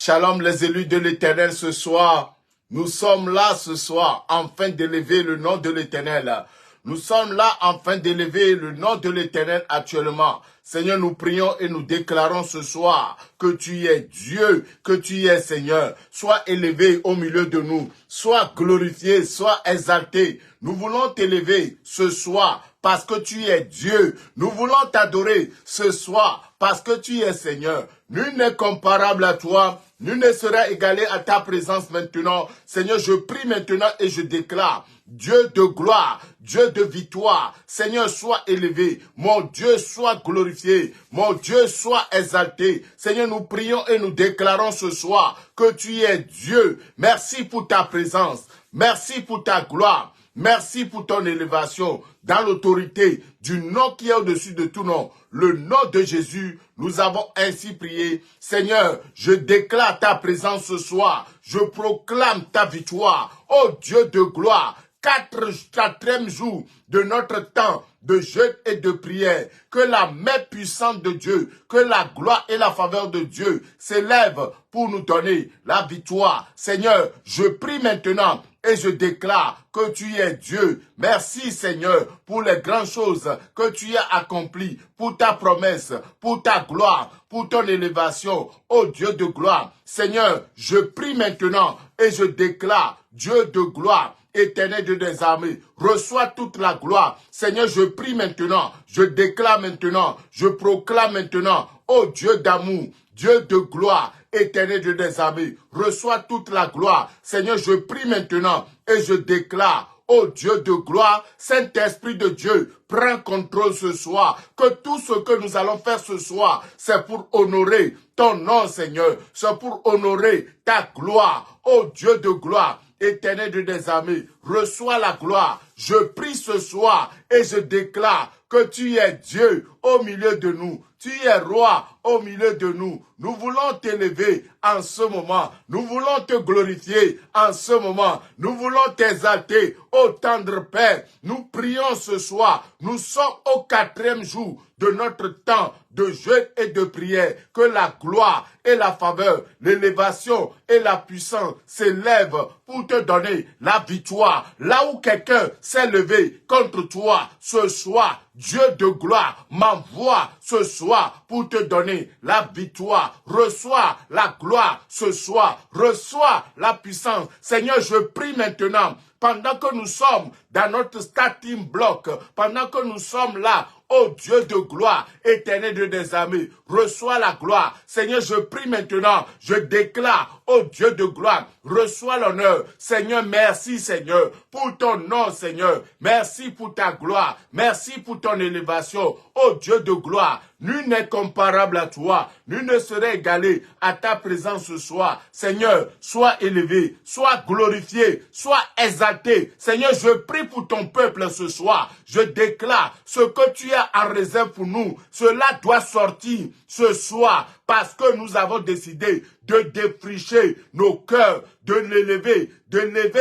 Shalom les élus de l'Éternel ce soir. Nous sommes là ce soir afin d'élever le nom de l'Éternel. Nous sommes là afin d'élever le nom de l'Éternel actuellement. Seigneur, nous prions et nous déclarons ce soir que tu es Dieu, que tu es Seigneur. Sois élevé au milieu de nous, sois glorifié, sois exalté. Nous voulons t'élever ce soir parce que tu es Dieu. Nous voulons t'adorer ce soir parce que tu es Seigneur. Nul n'est comparable à toi. Nul ne sera égalé à ta présence maintenant. Seigneur, je prie maintenant et je déclare, Dieu de gloire, Dieu de victoire, Seigneur, sois élevé. Mon Dieu, sois glorifié. Mon Dieu, sois exalté. Seigneur, nous prions et nous déclarons ce soir que tu es Dieu. Merci pour ta présence. Merci pour ta gloire. Merci pour ton élévation dans l'autorité du nom qui est au-dessus de tout nom. Le nom de Jésus, nous avons ainsi prié. Seigneur, je déclare ta présence ce soir. Je proclame ta victoire. Ô Dieu de gloire, quatrième jour de notre temps de jeûne et de prière, que la main puissante de Dieu, que la gloire et la faveur de Dieu s'élèvent pour nous donner la victoire. Seigneur, je prie maintenant et je déclare que tu es Dieu. Merci Seigneur pour les grandes choses que tu as accomplies, pour ta promesse, pour ta gloire, pour ton élévation, ô Dieu de gloire. Seigneur, je prie maintenant et je déclare, Dieu de gloire, Éternel Dieu des armées, reçois toute la gloire. Seigneur, je prie maintenant, je déclare maintenant, je proclame maintenant, ô Dieu d'amour, Dieu de gloire, Éternel Dieu des armées, reçois toute la gloire. Seigneur, je prie maintenant et je déclare, ô Dieu de gloire, Saint-Esprit de Dieu, prends contrôle ce soir. Que tout ce que nous allons faire ce soir, c'est pour honorer ton nom, Seigneur. C'est pour honorer ta gloire, ô Dieu de gloire. Éternel Dieu des armées, reçois la gloire. Je prie ce soir et je déclare que tu es Dieu au milieu de nous. Tu es roi au milieu de nous. Nous voulons t'élever en ce moment. Nous voulons te glorifier en ce moment. Nous voulons t'exalter, ô tendre Père. Nous prions ce soir. Nous sommes au 4e jour de notre temps de jeûne et de prière. Que la gloire et la faveur, l'élévation et la puissance s'élèvent pour te donner la victoire. Là où quelqu'un s'est levé contre toi ce soir, Dieu de gloire m'envoie ce soir pour te donner la victoire. Reçois la gloire ce soir. Reçois la puissance. Seigneur, je prie maintenant, pendant que nous sommes dans notre starting block, pendant que nous sommes là, ô Dieu de gloire, Éternel Dieu des armées, reçois la gloire. Seigneur, je prie maintenant, je déclare, ô Dieu de gloire, reçois l'honneur. Seigneur, merci Seigneur, pour ton nom Seigneur. Merci pour ta gloire. Merci pour ton élévation. Ô Dieu de gloire, nul n'est comparable à toi. Nul ne serait égalé à ta présence ce soir. Seigneur, sois élevé, sois glorifié, sois exalté. Seigneur, je prie pour ton peuple ce soir. Je déclare ce que tu as en réserve pour nous. Cela doit sortir ce soir parce que nous avons décidé de défricher nos cœurs, de l'élever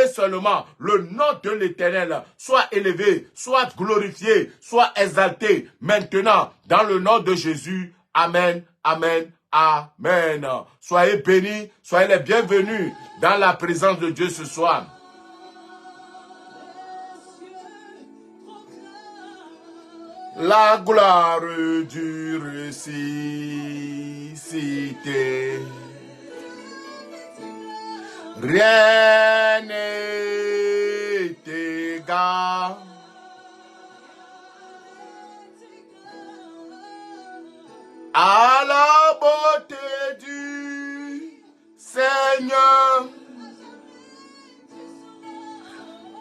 seulement. Le nom de l'Éternel soit élevé, soit glorifié, soit exalté maintenant dans le nom de Jésus. Amen, amen, amen. Soyez bénis, soyez les bienvenus dans la présence de Dieu ce soir. La gloire du ressuscité. Rien n'est égal à la beauté du Seigneur.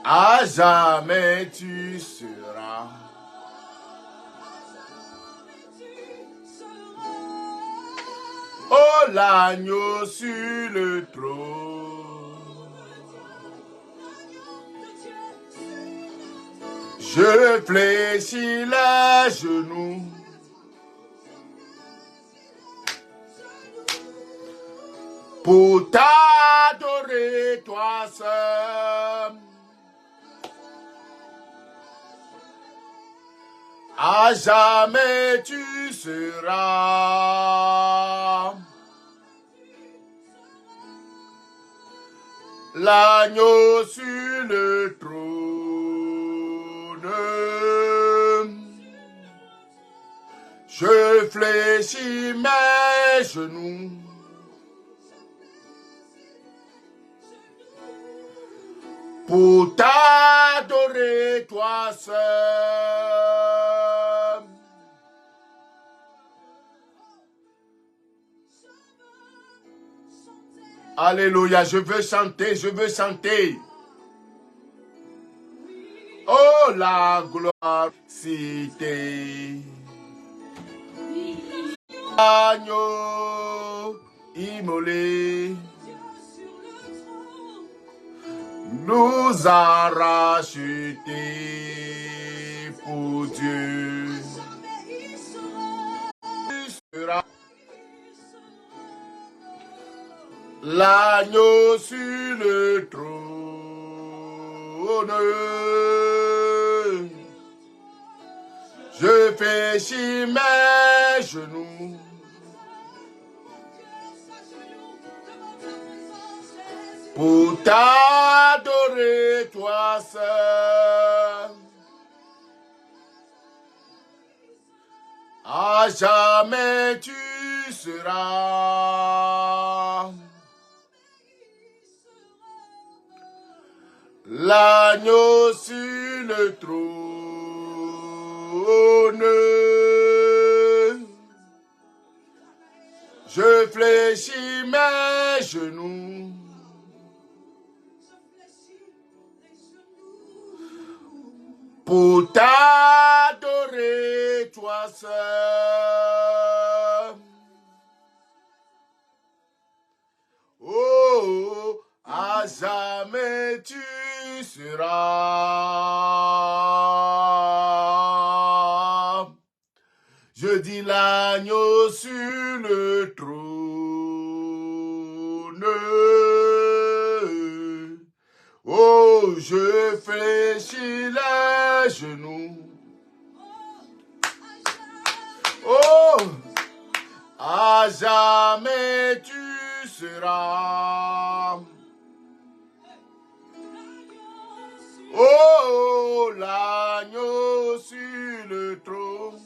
À jamais tu seras. Oh, l'agneau sur le trône. Je fléchis les genoux. Pour t'adorer, toi seul. À jamais tu seras. L'agneau sur le trône. Je fléchis mes genoux. Pour t'adorer toi seul. Alléluia, je veux chanter, je veux chanter. Oh, la gloire, cité. Agneau immolé nous a rachetés pour Dieu. L'agneau sur le trône. Je fléchis mes genoux. Pour t'adorer toi seul. À jamais tu seras l'agneau sur le trône. Je fléchis mes genoux. Pour t'adorer toi seul. Oh, à jamais tu seras. Je dis l'agneau sur le trône. Oh, je fléchis les genoux. Oh, à jamais tu seras. Oh, l'agneau sur le trône.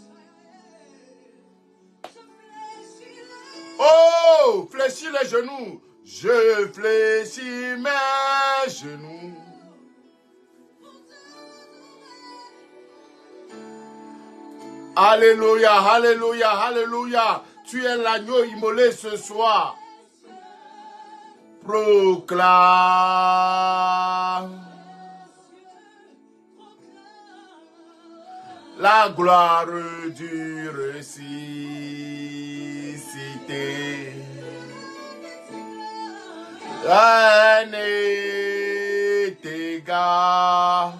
Oh, fléchis les genoux. Je fléchis mes genoux. Alléluia, alléluia, alléluia. Tu es l'agneau immolé ce soir. Proclame la gloire du ressuscité. Rien n'est égal.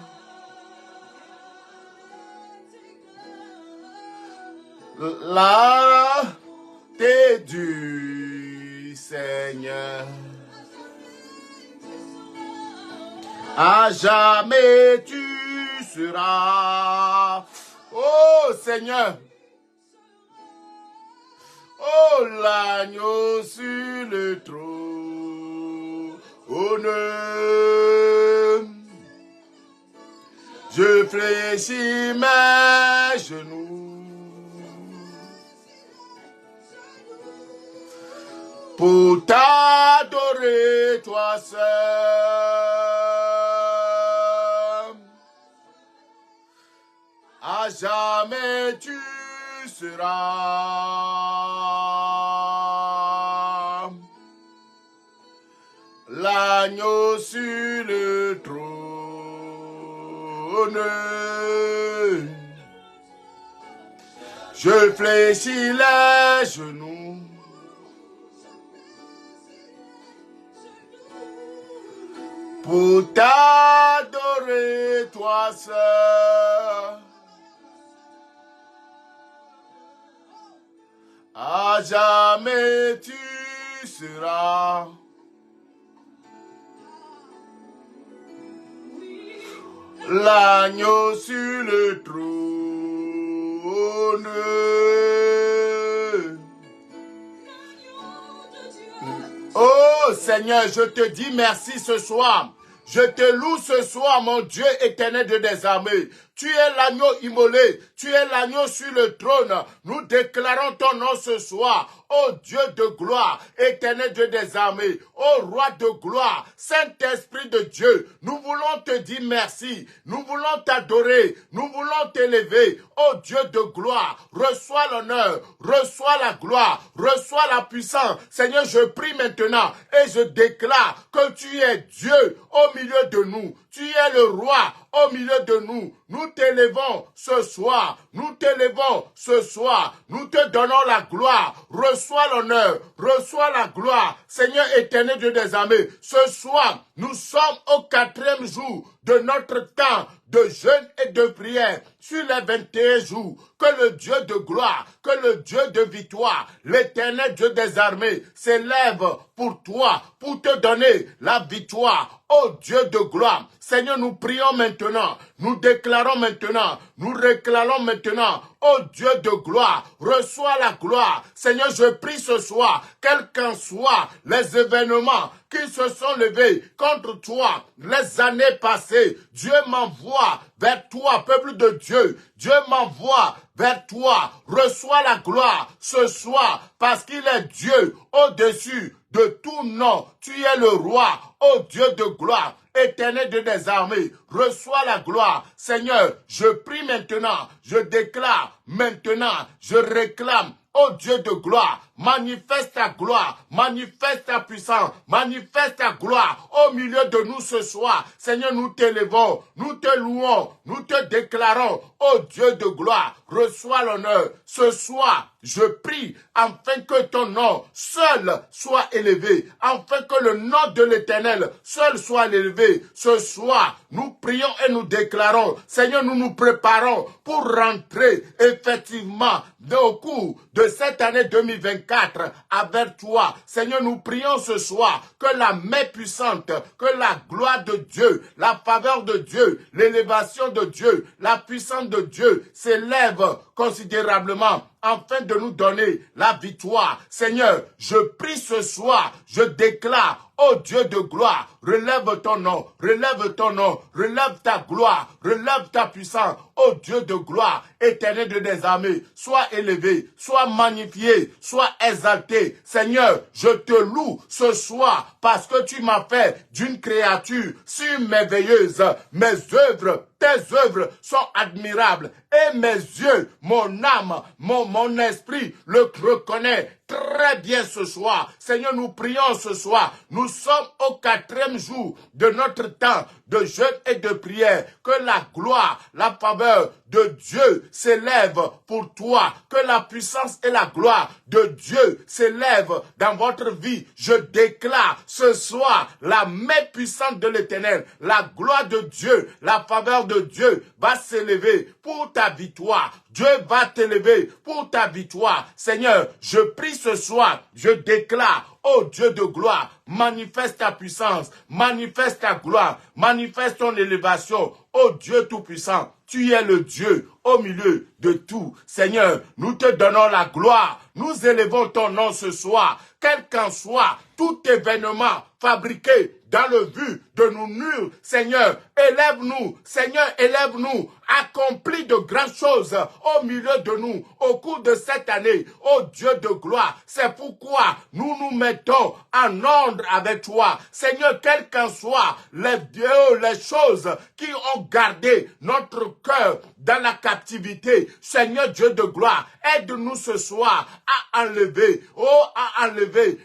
La tête du Seigneur. À jamais tu seras. Oh Seigneur. Oh l'agneau sur le trône. Je fléchis mes genoux. Pour t'adorer toi seul. À jamais tu seras l'agneau sur le trône. Je fléchis les genoux. Pour t'adorer toi seul. À jamais tu seras l'agneau sur le trône. Oh Oh Seigneur, je te dis merci ce soir. Je te loue ce soir, mon Dieu éternel de des armées. Tu es l'agneau immolé, tu es l'agneau sur le trône. Nous déclarons ton nom ce soir. Ô Dieu de gloire, éternel Dieu des armées, ô roi de gloire, Saint-Esprit de Dieu, nous voulons te dire merci, nous voulons t'adorer, nous voulons t'élever. Ô Dieu de gloire, reçois l'honneur, reçois la gloire, reçois la puissance. Seigneur, je prie maintenant et je déclare que tu es Dieu au milieu de nous. Tu es le roi au milieu de nous. Nous t'élevons ce soir. Nous t'élevons ce soir. Nous te donnons la gloire. Reçois l'honneur. Reçois la gloire. Seigneur éternel Dieu des armées, ce soir, nous sommes au 4e jour de notre temps de jeûne et de prière sur les 21 jours. Que le Dieu de gloire, que le Dieu de victoire, l'éternel Dieu des armées s'élève pour toi, pour te donner la victoire. Ô Dieu de gloire, Seigneur, nous prions maintenant, nous déclarons maintenant, nous réclamons maintenant, ô Dieu de gloire, reçois la gloire. Seigneur, je prie ce soir, quels qu'en soient les événements qui se sont levés contre toi les années passées, Dieu m'envoie vers toi, peuple de Dieu. Dieu m'envoie vers toi. Reçois la gloire ce soir parce qu'il est Dieu au-dessus de tout nom. Tu es le roi, ô Dieu de gloire, éternel de des armées. Reçois la gloire. Seigneur, je prie maintenant, je déclare maintenant, je réclame. Ô Dieu de gloire, manifeste ta gloire, manifeste ta puissance, manifeste ta gloire au milieu de nous ce soir. Seigneur, nous t'élevons, nous te louons, nous te déclarons, ô Dieu de gloire, reçois l'honneur. Ce soir, je prie afin que ton nom seul soit élevé, afin que le nom de l'Éternel seul soit élevé. Ce soir, nous prions et nous déclarons, Seigneur, nous nous préparons pour rentrer effectivement au cours de cette année 2024 avec toi. Seigneur, nous prions ce soir que la main puissante, que la gloire de Dieu, la faveur de Dieu, l'élévation de Dieu, la puissance de Dieu s'élève considérablement afin de nous donner la victoire. Seigneur, je prie ce soir, je déclare, ô Dieu de gloire, relève ton nom, relève ta gloire, relève ta puissance. Ô Dieu de gloire, éternel de des armées, sois élevé, sois magnifié, sois exalté. Seigneur, je te loue ce soir parce que tu m'as fait d'une créature si merveilleuse. Mes œuvres, tes œuvres sont admirables et mes yeux, mon âme, mon esprit le reconnaît très bien ce soir. Seigneur, nous prions ce soir. Nous sommes au 4e jour de notre temps de jeûne et de prière. Que la gloire, la faveur de Dieu s'élève pour toi. Que la puissance et la gloire de Dieu s'élève dans votre vie. Je déclare ce soir la main puissante de l'Éternel, la gloire de Dieu, la faveur de Dieu va s'élever pour ta victoire. Dieu va t'élever pour ta victoire. Seigneur, je prie ce soir, je déclare, ô Dieu de gloire, manifeste ta puissance, manifeste ta gloire, manifeste ton élévation, ô Dieu tout-puissant. Tu es le Dieu au milieu de tout. Seigneur, nous te donnons la gloire. Nous élevons ton nom ce soir. Quel qu'en soit tout événement fabriqué dans le but de nous nuire, Seigneur, élève-nous. Seigneur, élève-nous. Accomplis de grandes choses au milieu de nous au cours de cette année. Ô Dieu de gloire, c'est pourquoi nous nous mettons en ordre avec toi. Seigneur, quelles qu'en soient les choses qui ont gardé notre cœur dans la captivité, Seigneur Dieu de gloire, aide-nous ce soir à enlever,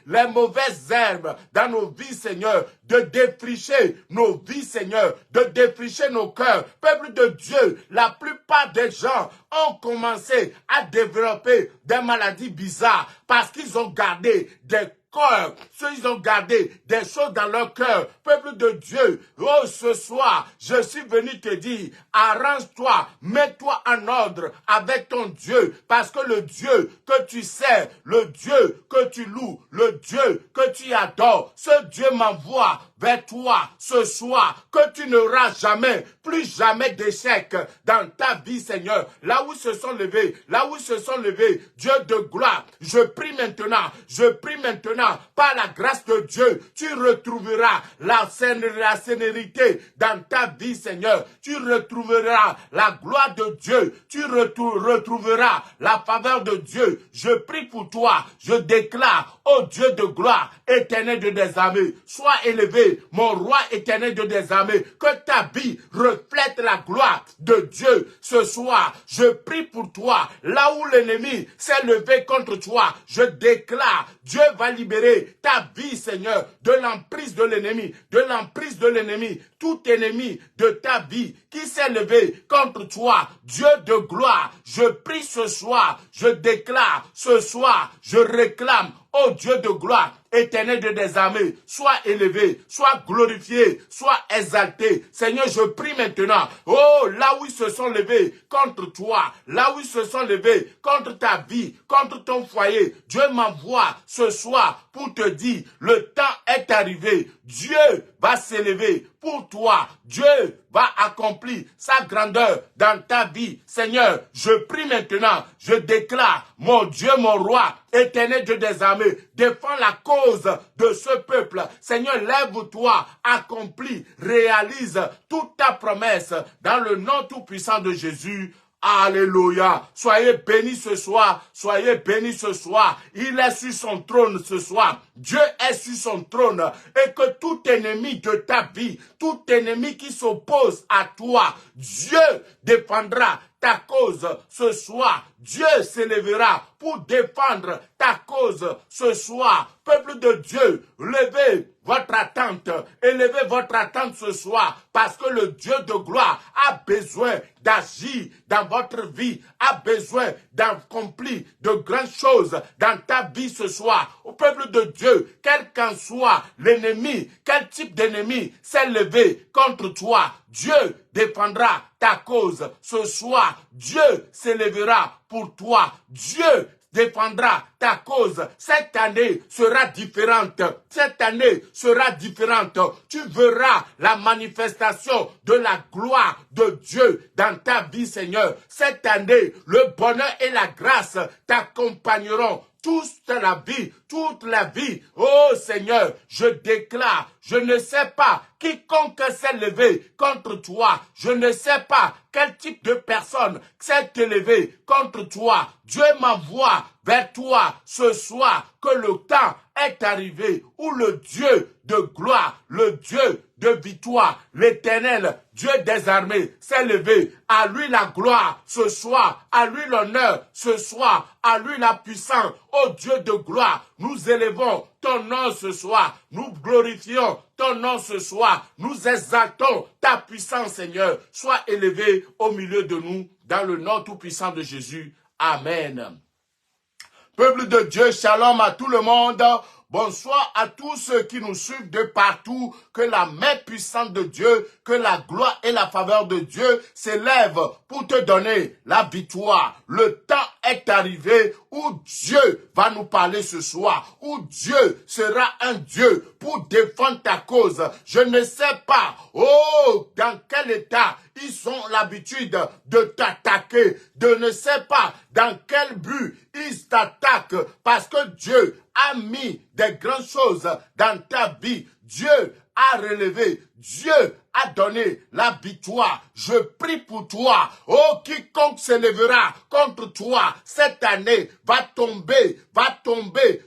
les mauvaises herbes dans nos vies, Seigneur, de défricher nos vies, Seigneur, de défricher nos cœurs. Peuple de Dieu, la plupart des gens ont commencé à développer des maladies bizarres parce qu'ils ont gardé des cœur, ils ont gardé des choses dans leur cœur. Peuple de Dieu, oh ce soir, je suis venu te dire, arrange-toi, mets-toi en ordre avec ton Dieu, parce que le Dieu que tu sers, le Dieu que tu loues, le Dieu que tu adores, ce Dieu m'envoie vers toi ce soir, que tu n'auras jamais, plus jamais d'échec dans ta vie, Seigneur. Là où ils se sont levés, Dieu de gloire, je prie maintenant, par la grâce de Dieu, tu retrouveras la sénérité dans ta vie, Seigneur. Tu retrouveras la gloire de Dieu, tu retrouveras la faveur de Dieu. Je prie pour toi, je déclare, ô Dieu de gloire, éternel de des armées, sois élevé, mon roi éternel de des armées, que ta vie reflète la gloire de Dieu ce soir. Je prie pour toi, là où l'ennemi s'est levé contre toi, je déclare, Dieu va libérer ta vie, Seigneur, de l'emprise de l'ennemi, tout ennemi de ta vie qui s'est levé contre toi, Dieu de gloire, je prie ce soir, je déclare ce soir, je réclame, ô Dieu de gloire, éternel de des armées, sois élevé, sois glorifié, sois exalté. Seigneur, je prie maintenant, oh, là où ils se sont levés contre toi, là où ils se sont levés contre ta vie, contre ton foyer, Dieu m'envoie ce soir pour te dire, le temps est arrivé, Dieu va s'élever pour toi, Dieu va accomplir sa grandeur dans ta vie. Seigneur, je prie maintenant, je déclare, mon Dieu, mon roi, éternel Dieu des armées, défends la cause de ce peuple. Seigneur, lève-toi, accomplis, réalise toute ta promesse dans le nom tout-puissant de Jésus. Alléluia. Soyez bénis ce soir. Soyez bénis ce soir. Il est sur son trône ce soir. Dieu est sur son trône. Et que tout ennemi de ta vie, tout ennemi qui s'oppose à toi, Dieu défendra ta cause ce soir. Dieu s'élèvera pour défendre ta cause ce soir. Peuple de Dieu, élevez votre attente ce soir, parce que le Dieu de gloire a besoin d'agir dans votre vie, a besoin d'accomplir de grandes choses dans ta vie ce soir. Au peuple de Dieu, quel qu'en soit l'ennemi, quel type d'ennemi s'est levé contre toi, Dieu défendra ta cause ce soir. Dieu s'élèvera pour toi. Dieu défendra ta cause. Cette année sera différente. Tu verras la manifestation de la gloire de Dieu dans ta vie, Seigneur. Cette année, le bonheur et la grâce t'accompagneront toute la vie. Oh Seigneur, je déclare, je ne sais pas quiconque s'est levé contre toi. Je ne sais pas quel type de personne s'est élevé contre toi. Dieu m'envoie vers toi ce soir que le temps est arrivé où le Dieu de gloire, le Dieu de victoire, l'Éternel, Dieu des armées, s'est levé. À lui la gloire ce soir, à lui l'honneur ce soir, à lui la puissance. Ô Dieu de gloire, nous élevons ton nom ce soir, nous glorifions ton nom ce soir, nous exaltons ta puissance, Seigneur. Sois élevé au milieu de nous, dans le nom tout-puissant de Jésus. Amen. Peuple de Dieu, shalom à tout le monde. Bonsoir à tous ceux qui nous suivent de partout. Que la main puissante de Dieu, que la gloire et la faveur de Dieu s'élèvent pour te donner la victoire. Le temps est arrivé où Dieu va nous parler ce soir, où Dieu sera un Dieu pour défendre ta cause. Je ne sais pas, dans quel état ils ont l'habitude de t'attaquer. Je ne sais pas dans quel but ils t'attaquent, parce que Dieu a mis des grandes choses dans ta vie. Dieu a relevé, Dieu a donné la victoire. Je prie pour toi. Oh, quiconque se lèvera contre toi cette année va tomber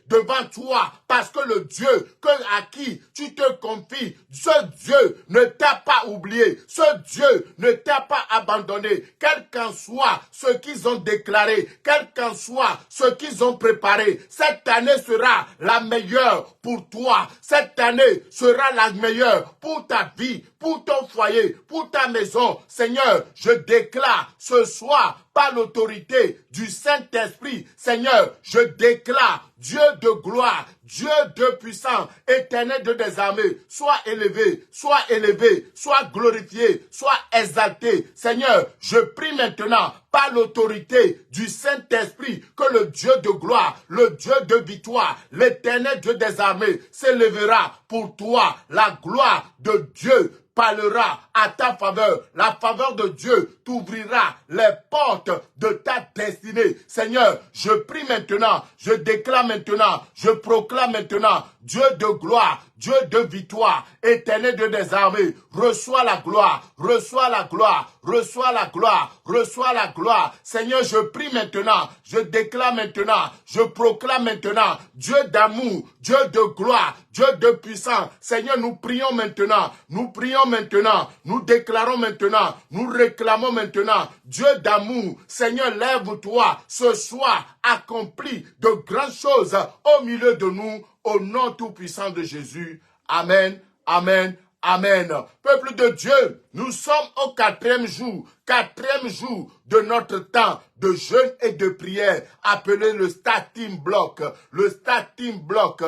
devant toi, parce que le Dieu à qui tu te confies, ce Dieu ne t'a pas oublié, ce Dieu ne t'a pas abandonné, quel qu'en soit ce qu'ils ont déclaré, quel qu'en soit ce qu'ils ont préparé. Cette année sera la meilleure pour toi. Cette année sera la meilleure pour ta vie, pour ton foyer, pour ta maison. Seigneur, je déclare ce soir par l'autorité du Saint-Esprit. Seigneur, je déclare, Dieu de gloire, Dieu de puissance, éternel de des armées, sois élevé, sois glorifié, sois exalté. Seigneur, je prie maintenant par l'autorité du Saint-Esprit que le Dieu de gloire, le Dieu de victoire, l'éternel Dieu des armées s'élèvera pour toi. La gloire de Dieu parlera à ta faveur. La faveur de Dieu t'ouvrira les portes de ta destinée. Seigneur, je prie maintenant, je déclare maintenant, je proclame maintenant, Dieu de gloire, Dieu de victoire, éternel de des armées, reçois la gloire, reçois la gloire, reçois la gloire, reçois la gloire. Seigneur, je prie maintenant, je déclare maintenant, je proclame maintenant, Dieu d'amour, Dieu de gloire, Dieu de puissance. Seigneur, nous prions maintenant, nous déclarons maintenant, nous réclamons maintenant, Dieu d'amour. Seigneur, lève-toi ce soir, accomplis de grandes choses au milieu de nous, au nom tout-puissant de Jésus. Amen, amen, amen. Peuple de Dieu, nous sommes au quatrième jour de notre temps de jeûne et de prière, appelé le starting block, le starting block.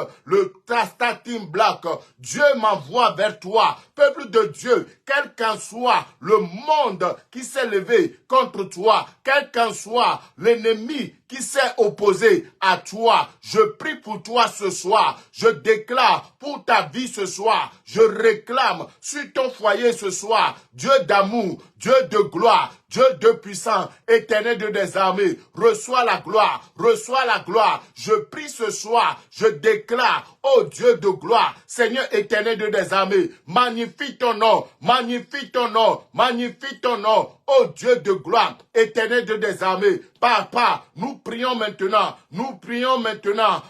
Dieu m'envoie vers toi, peuple de Dieu, quel qu'en soit le monde qui s'est levé contre toi, quel qu'en soit l'ennemi qui s'est opposé à toi, je prie pour toi ce soir, je déclare pour ta vie ce soir, je réclame sur ton foyer ce soir, Dieu d'amour, Dieu de gloire, Dieu de puissance, éternel de des armées, reçois la gloire, reçois la gloire. Je prie ce soir, je déclare, ô Dieu de gloire, Seigneur éternel de des armées, magnifie ton nom, magnifie ton nom, magnifie ton nom, ô Dieu de gloire, éternel de des armées. Papa, nous prions maintenant,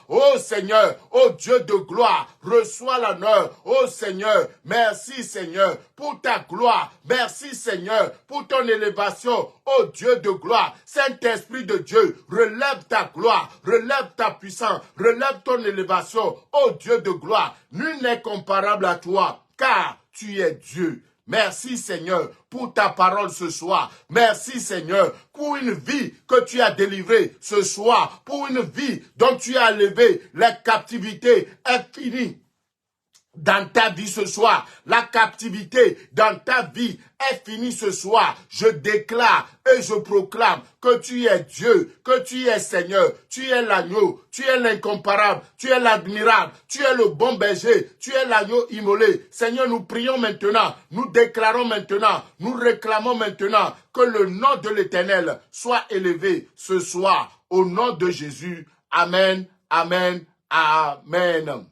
ô Seigneur, ô Dieu de gloire, reçois l'honneur, ô Seigneur, merci Seigneur, pour ta gloire, merci Seigneur, pour ton élévation, ô Dieu de gloire, Saint-Esprit de Dieu, relève ta gloire, relève ta puissance, relève ton élévation, ô Dieu de gloire, nul n'est comparable à toi, car tu es Dieu. Merci Seigneur pour ta parole ce soir. Merci Seigneur pour une vie que tu as délivrée ce soir. Pour une vie dont tu as levé les captivités infinies. Dans ta vie ce soir, la captivité dans ta vie est finie ce soir. Je déclare et je proclame que tu es Dieu, que tu es Seigneur, tu es l'agneau, tu es l'incomparable, tu es l'admirable, tu es le bon berger, tu es l'agneau immolé. Seigneur, nous prions maintenant, nous déclarons maintenant, nous réclamons maintenant que le nom de l'Éternel soit élevé ce soir. Au nom de Jésus. Amen, amen, amen.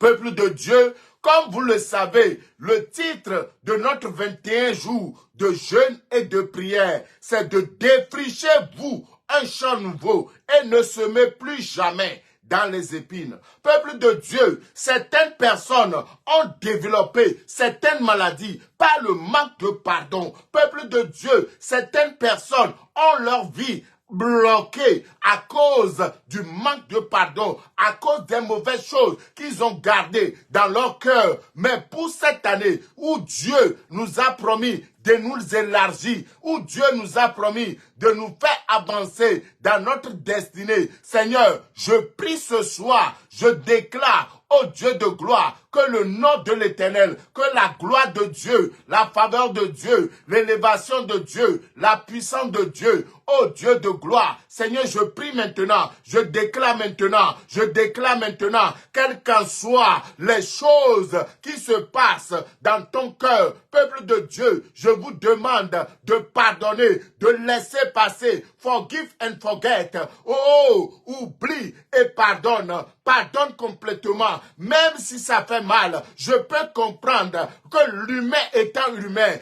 Peuple de Dieu, comme vous le savez, le titre de notre 21 jours de jeûne et de prière, c'est de défricher vous un champ nouveau et ne semez plus jamais dans les épines. Peuple de Dieu, certaines personnes ont développé certaines maladies par le manque de pardon. Peuple de Dieu, certaines personnes ont leur vie bloqués à cause du manque de pardon, à cause des mauvaises choses qu'ils ont gardées dans leur cœur. Mais pour cette année où Dieu nous a promis de nous élargir, où Dieu nous a promis de nous faire avancer dans notre destinée, Seigneur, je prie ce soir, je déclare, ô Dieu de gloire, que le nom de l'Éternel, que la gloire de Dieu, la faveur de Dieu, l'élévation de Dieu, la puissance de Dieu, ô Dieu de gloire, Seigneur, je prie maintenant, je déclare maintenant, quelles qu'en soient les choses qui se passent dans ton cœur, peuple de Dieu, je vous demande de pardonner, de laisser passer, forgive and forget, oh, oublie et pardonne, pardonne complètement, même si ça fait mal, je peux comprendre que l'humain étant humain,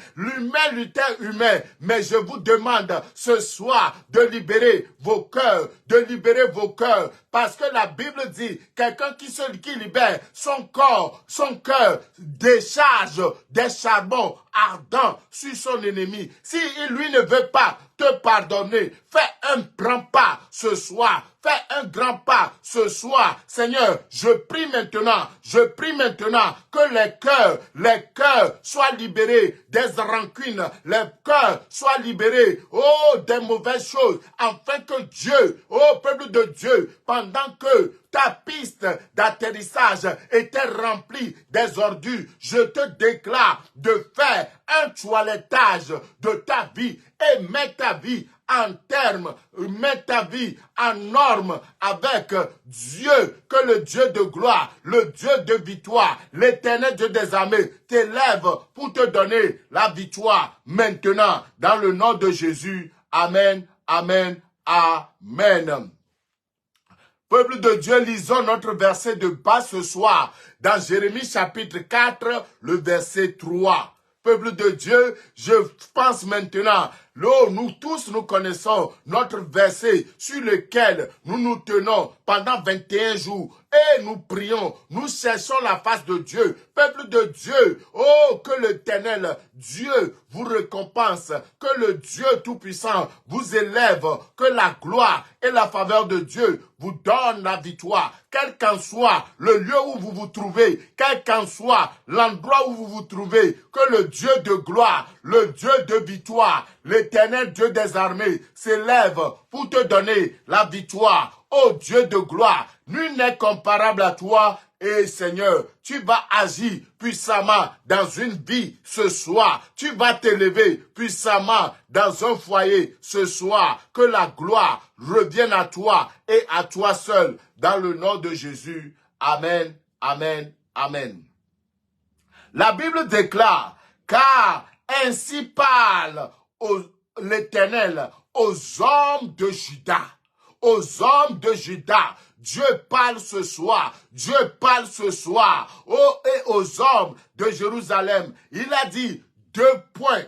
mais je vous demande ce soir de libérer vos cœurs, parce que la Bible dit, quelqu'un qui libère son cœur décharge des charbons ardents sur son ennemi. Si lui ne veut pas te pardonner. Fais un grand pas ce soir. Fais un grand pas ce soir. Seigneur, je prie maintenant que les cœurs soient libérés des rancunes, les cœurs soient libérés, des mauvaises choses, afin que Dieu, peuple de Dieu, pendant que ta piste d'atterrissage était remplie des ordures, je te déclare de faire un toilettage de ta vie et mets ta vie en terme, mets ta vie en norme avec Dieu, que le Dieu de gloire, le Dieu de victoire, l'éternel Dieu des armées t'élève pour te donner la victoire maintenant, dans le nom de Jésus. Amen, amen, amen. Peuple de Dieu, lisons notre verset de bas ce soir, dans Jérémie chapitre 4, le verset 3. Peuple de Dieu, je pense maintenant, nous tous nous connaissons notre verset sur lequel nous nous tenons pendant 21 jours et nous prions, nous cherchons la face de Dieu. Peuple de Dieu, que l'Éternel Dieu vous récompense, que le Dieu Tout-Puissant vous élève, que la gloire et la faveur de Dieu vous donnent la victoire. Quel qu'en soit le lieu où vous vous trouvez, quel qu'en soit l'endroit où vous vous trouvez, que le Dieu de gloire, le Dieu de victoire, l'Éternel Dieu des armées s'élève pour te donner la victoire. Ô Dieu de gloire, nul n'est comparable à toi. Et Seigneur, tu vas agir puissamment dans une vie ce soir. Tu vas t'élever puissamment dans un foyer ce soir. Que la gloire revienne à toi et à toi seul. Dans le nom de Jésus. Amen, amen, amen. La Bible déclare, car ainsi parle l'Éternel aux hommes de Juda. Aux hommes de Juda. Dieu parle ce soir. Dieu parle ce soir. Et aux hommes de Jérusalem. Il a dit 2 points.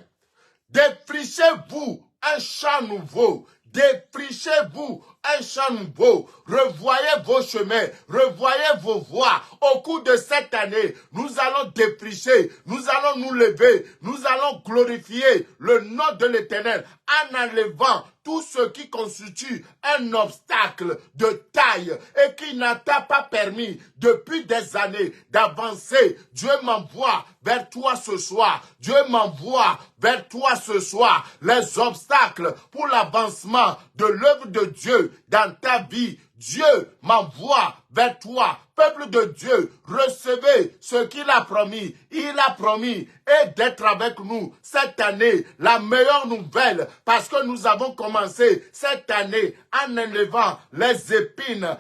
Défrichez-vous un champ nouveau. Défrichez-vous un champ nouveau. Revoyez vos chemins. Revoyez vos voies. Au cours de cette année, nous allons défricher. Nous allons nous lever. Nous allons glorifier le nom de l'Éternel en enlevant tout ce qui constitue un obstacle de taille et qui n'a pas permis depuis des années d'avancer. Dieu m'envoie vers toi ce soir. Dieu m'envoie vers toi ce soir les obstacles pour l'avancement de l'œuvre de Dieu dans ta vie. Dieu m'envoie vers toi. Peuple de Dieu, recevez ce qu'il a promis. Il a promis d'être avec nous cette année. La meilleure nouvelle, parce que nous avons commencé cette année en enlevant les épines,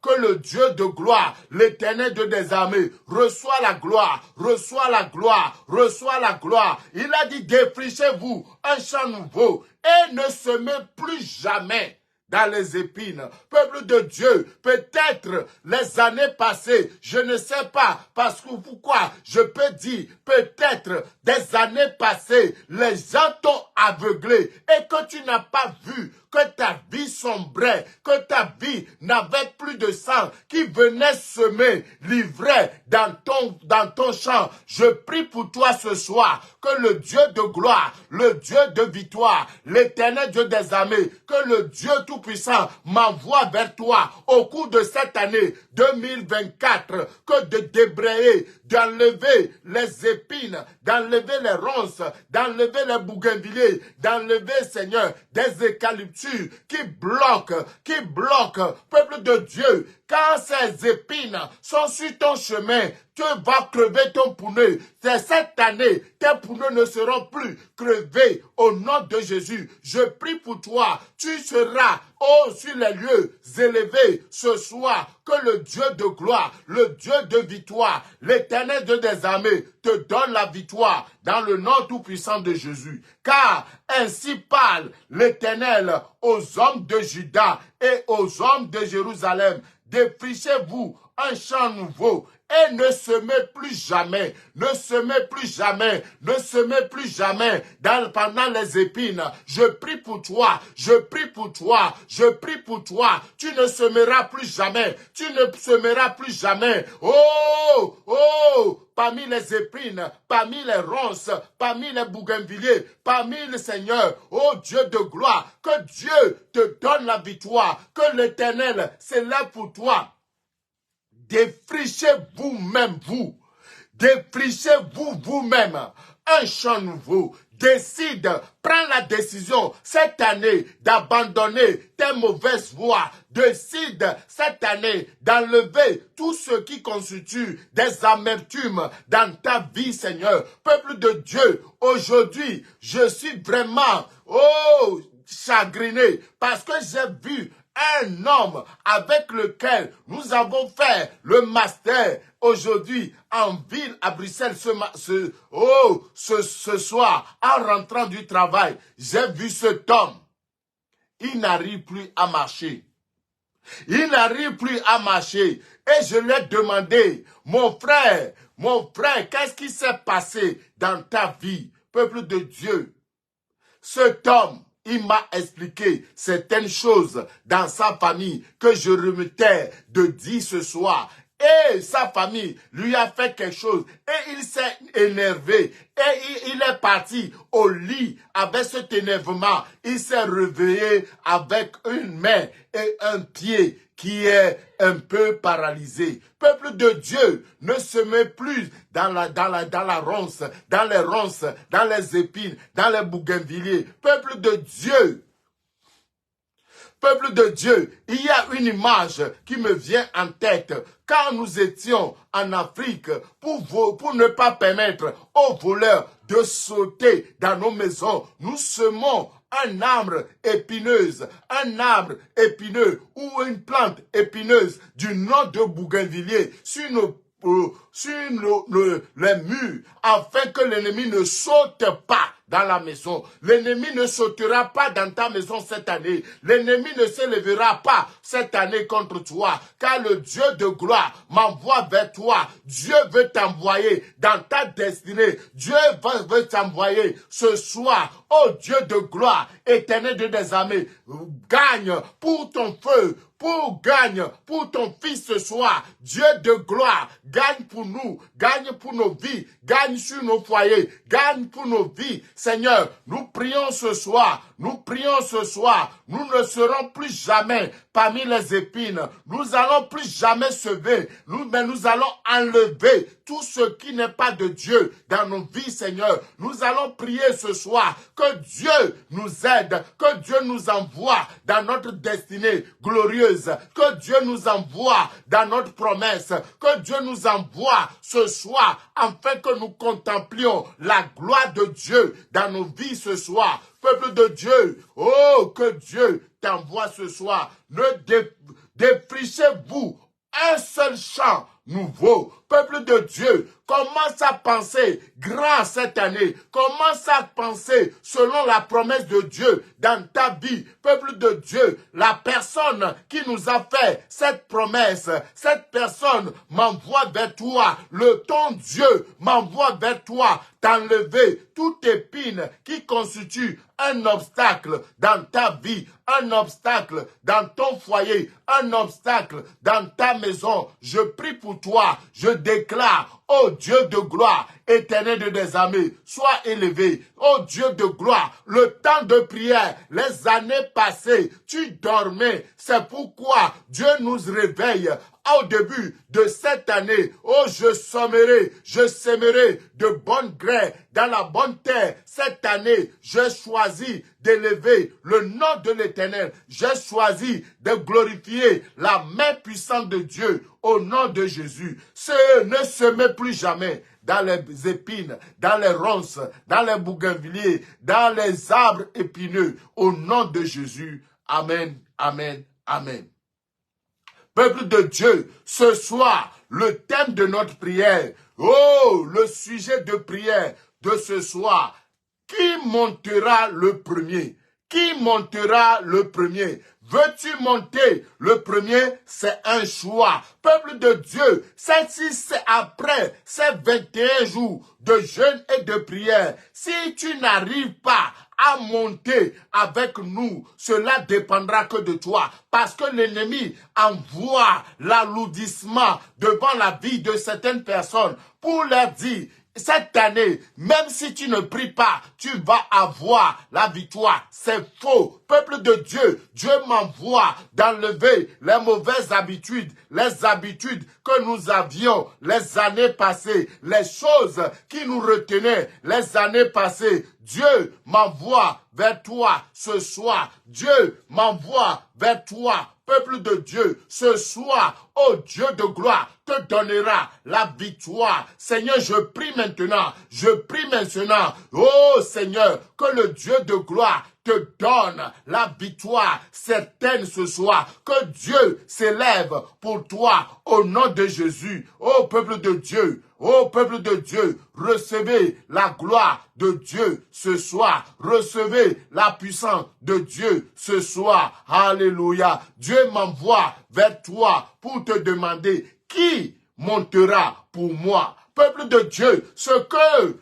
que le Dieu de gloire, l'Éternel Dieu des armées, reçoit la gloire, reçoit la gloire, reçoit la gloire. Il a dit, défrichez-vous un champ nouveau et ne semez plus jamais dans les épines. Peuple de Dieu, peut-être les années passées, je ne sais pas, parce que pourquoi je peux dire, peut-être des années passées, les gens t'ont aveuglé et que tu n'as pas vu, que ta vie sombrait, que ta vie n'avait plus de sang qui venait semer, livrer dans ton champ. Je prie pour toi ce soir, que le Dieu de gloire, le Dieu de victoire, l'Éternel Dieu des armées, que le Dieu Tout-Puissant m'envoie vers toi au cours de cette année 2024, que de débrayer, d'enlever les épines, d'enlever les ronces, d'enlever les bougainvilliers, d'enlever, Seigneur, des eucalyptus qui bloquent, peuple de Dieu, quand ces épines sont sur ton chemin, tu vas crever ton poumon. C'est cette année, tes poumons ne seront plus crevés au nom de Jésus. Je prie pour toi, tu seras sur les lieux élevés ce soir, que le Dieu de gloire, le Dieu de victoire, l'Éternel Dieu des armées te donne la victoire dans le nom tout-puissant de Jésus. Car ainsi parle l'Éternel aux hommes de Juda et aux hommes de Jérusalem. Défrichez-vous un champ nouveau. Et ne semez plus jamais, ne semez plus jamais, ne semez plus jamais pendant les épines. Je prie pour toi, je prie pour toi, je prie pour toi. Tu ne semeras plus jamais, tu ne semeras plus jamais. Oh, oh, parmi les épines, parmi les ronces, parmi les bougainvilliers, parmi le Seigneur, oh Dieu de gloire, que Dieu te donne la victoire, que l'Éternel s'élève pour toi. Défrichez vous-même, vous. Défrichez-vous vous-même. Un champ nouveau. Décide, prends la décision cette année d'abandonner tes mauvaises voies. Décide cette année d'enlever tout ce qui constitue des amertumes dans ta vie, Seigneur. Peuple de Dieu, aujourd'hui, je suis vraiment, chagriné parce que j'ai vu un homme avec lequel nous avons fait le master aujourd'hui en ville à Bruxelles ce soir en rentrant du travail. J'ai vu cet homme. Il n'arrive plus à marcher. Il n'arrive plus à marcher. Et je lui ai demandé, mon frère, qu'est-ce qui s'est passé dans ta vie, peuple de Dieu? Cet homme, il m'a expliqué certaines choses dans sa famille que je remettais de dire ce soir. Et sa famille lui a fait quelque chose et il s'est énervé et il est parti au lit avec cet énervement. Il s'est réveillé avec une main et un pied qui est un peu paralysé. Peuple de Dieu, ne se met plus dans la ronce, dans les ronces, dans les épines, dans les bougainvilliers. Peuple de Dieu, il y a une image qui me vient en tête. Quand nous étions en Afrique, pour ne pas permettre aux voleurs de sauter dans nos maisons, nous semons un arbre épineuse, ou une plante épineuse du nom de bougainvillier sur les murs, afin que l'ennemi ne saute pas dans la maison. L'ennemi ne sautera pas dans ta maison cette année. L'ennemi ne se lèvera pas cette année contre toi, car le Dieu de gloire m'envoie vers toi. Dieu veut t'envoyer dans ta destinée. Dieu veut t'envoyer ce soir. Oh Dieu de gloire, Éternel Dieu des armées, gagne pour ton feu, gagne pour ton fils ce soir. Dieu de gloire, gagne pour nous, gagne pour nos vies, gagne sur nos foyers, gagne pour nos vies. Seigneur, nous prions ce soir, nous ne serons plus jamais parmi les épines. Nous allons plus jamais semer, mais nous allons enlever tout ce qui n'est pas de Dieu dans nos vies, Seigneur. Nous allons prier ce soir que Dieu nous aide, que Dieu nous envoie dans notre destinée glorieuse, que Dieu nous envoie dans notre promesse, que Dieu nous envoie ce soir afin que nous contemplions la gloire de Dieu dans nos vies ce soir. Peuple de Dieu, oh, que Dieu t'envoie ce soir. Ne défrichez-vous un seul champ nouveau. Peuple de Dieu, commence à penser grand cette année. Commence à penser selon la promesse de Dieu dans ta vie. Peuple de Dieu, la personne qui nous a fait cette promesse, cette personne m'envoie vers toi. Ton Dieu m'envoie vers toi d'enlever toute épine qui constitue un obstacle dans ta vie, un obstacle dans ton foyer, un obstacle dans ta maison. Je prie pour toi, je déclare, oh Dieu de gloire, Éternel de des armées, sois élevé. Oh Dieu de gloire, le temps de prière, les années passées, tu dormais. C'est pourquoi Dieu nous réveille. Au début de cette année, oh, je sèmerai de bonnes graines dans la bonne terre. Cette année, j'ai choisi d'élever le nom de l'Éternel. J'ai choisi de glorifier la main puissante de Dieu au nom de Jésus. Ne semez plus jamais dans les épines, dans les ronces, dans les bougainvilliers, dans les arbres épineux, au nom de Jésus. Amen, amen, amen. Peuple de Dieu, ce soir, le thème de notre prière, oh, le sujet de prière de ce soir, qui montera le premier? Qui montera le premier? Veux-tu monter le premier? C'est un choix. Peuple de Dieu, si c'est après ces 21 jours de jeûne et de prière, si tu n'arrives pas à monter avec nous, cela dépendra que de toi. Parce que l'ennemi envoie l'alourdissement devant la vie de certaines personnes pour leur dire, cette année, même si tu ne pries pas, tu vas avoir la victoire. C'est faux. Peuple de Dieu, Dieu m'envoie d'enlever les mauvaises habitudes, les habitudes que nous avions les années passées, les choses qui nous retenaient les années passées. Dieu m'envoie vers toi ce soir. Dieu m'envoie vers toi. Peuple de Dieu, ce soir, oh Dieu de gloire, te donnera la victoire. Seigneur, je prie maintenant, oh Seigneur, que le Dieu de gloire te donne la victoire certaine ce soir, que Dieu s'élève pour toi au nom de Jésus. Oh peuple de Dieu, recevez la gloire de Dieu ce soir. Recevez la puissance de Dieu ce soir. Alléluia. Dieu m'envoie vers toi pour te demander qui montera pour moi. Peuple de Dieu, ce que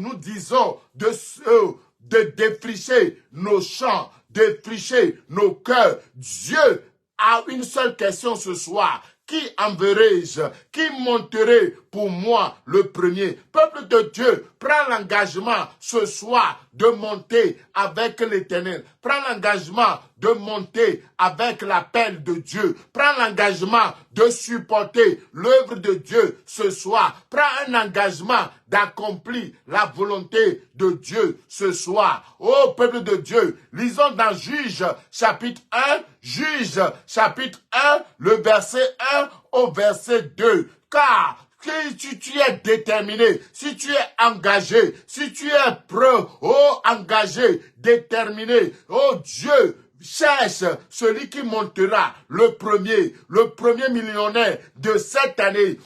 nous disons de défricher nos champs, défricher nos cœurs. Dieu a une seule question ce soir. Qui enverrai-je? Qui monterai pour moi le premier? Peuple de Dieu, prends l'engagement ce soir de monter avec l'Éternel. Prends l'engagement de monter avec l'appel de Dieu. Prends l'engagement de supporter l'œuvre de Dieu ce soir. Prends un engagement d'accomplir la volonté de Dieu ce soir. Ô peuple de Dieu, lisons dans Juge chapitre 1, Juge chapitre 1, le verset 1 au verset 2. Car si tu es déterminé, si tu es engagé, si tu es engagé, déterminé, Dieu cherche celui qui montera le premier millionnaire de cette année.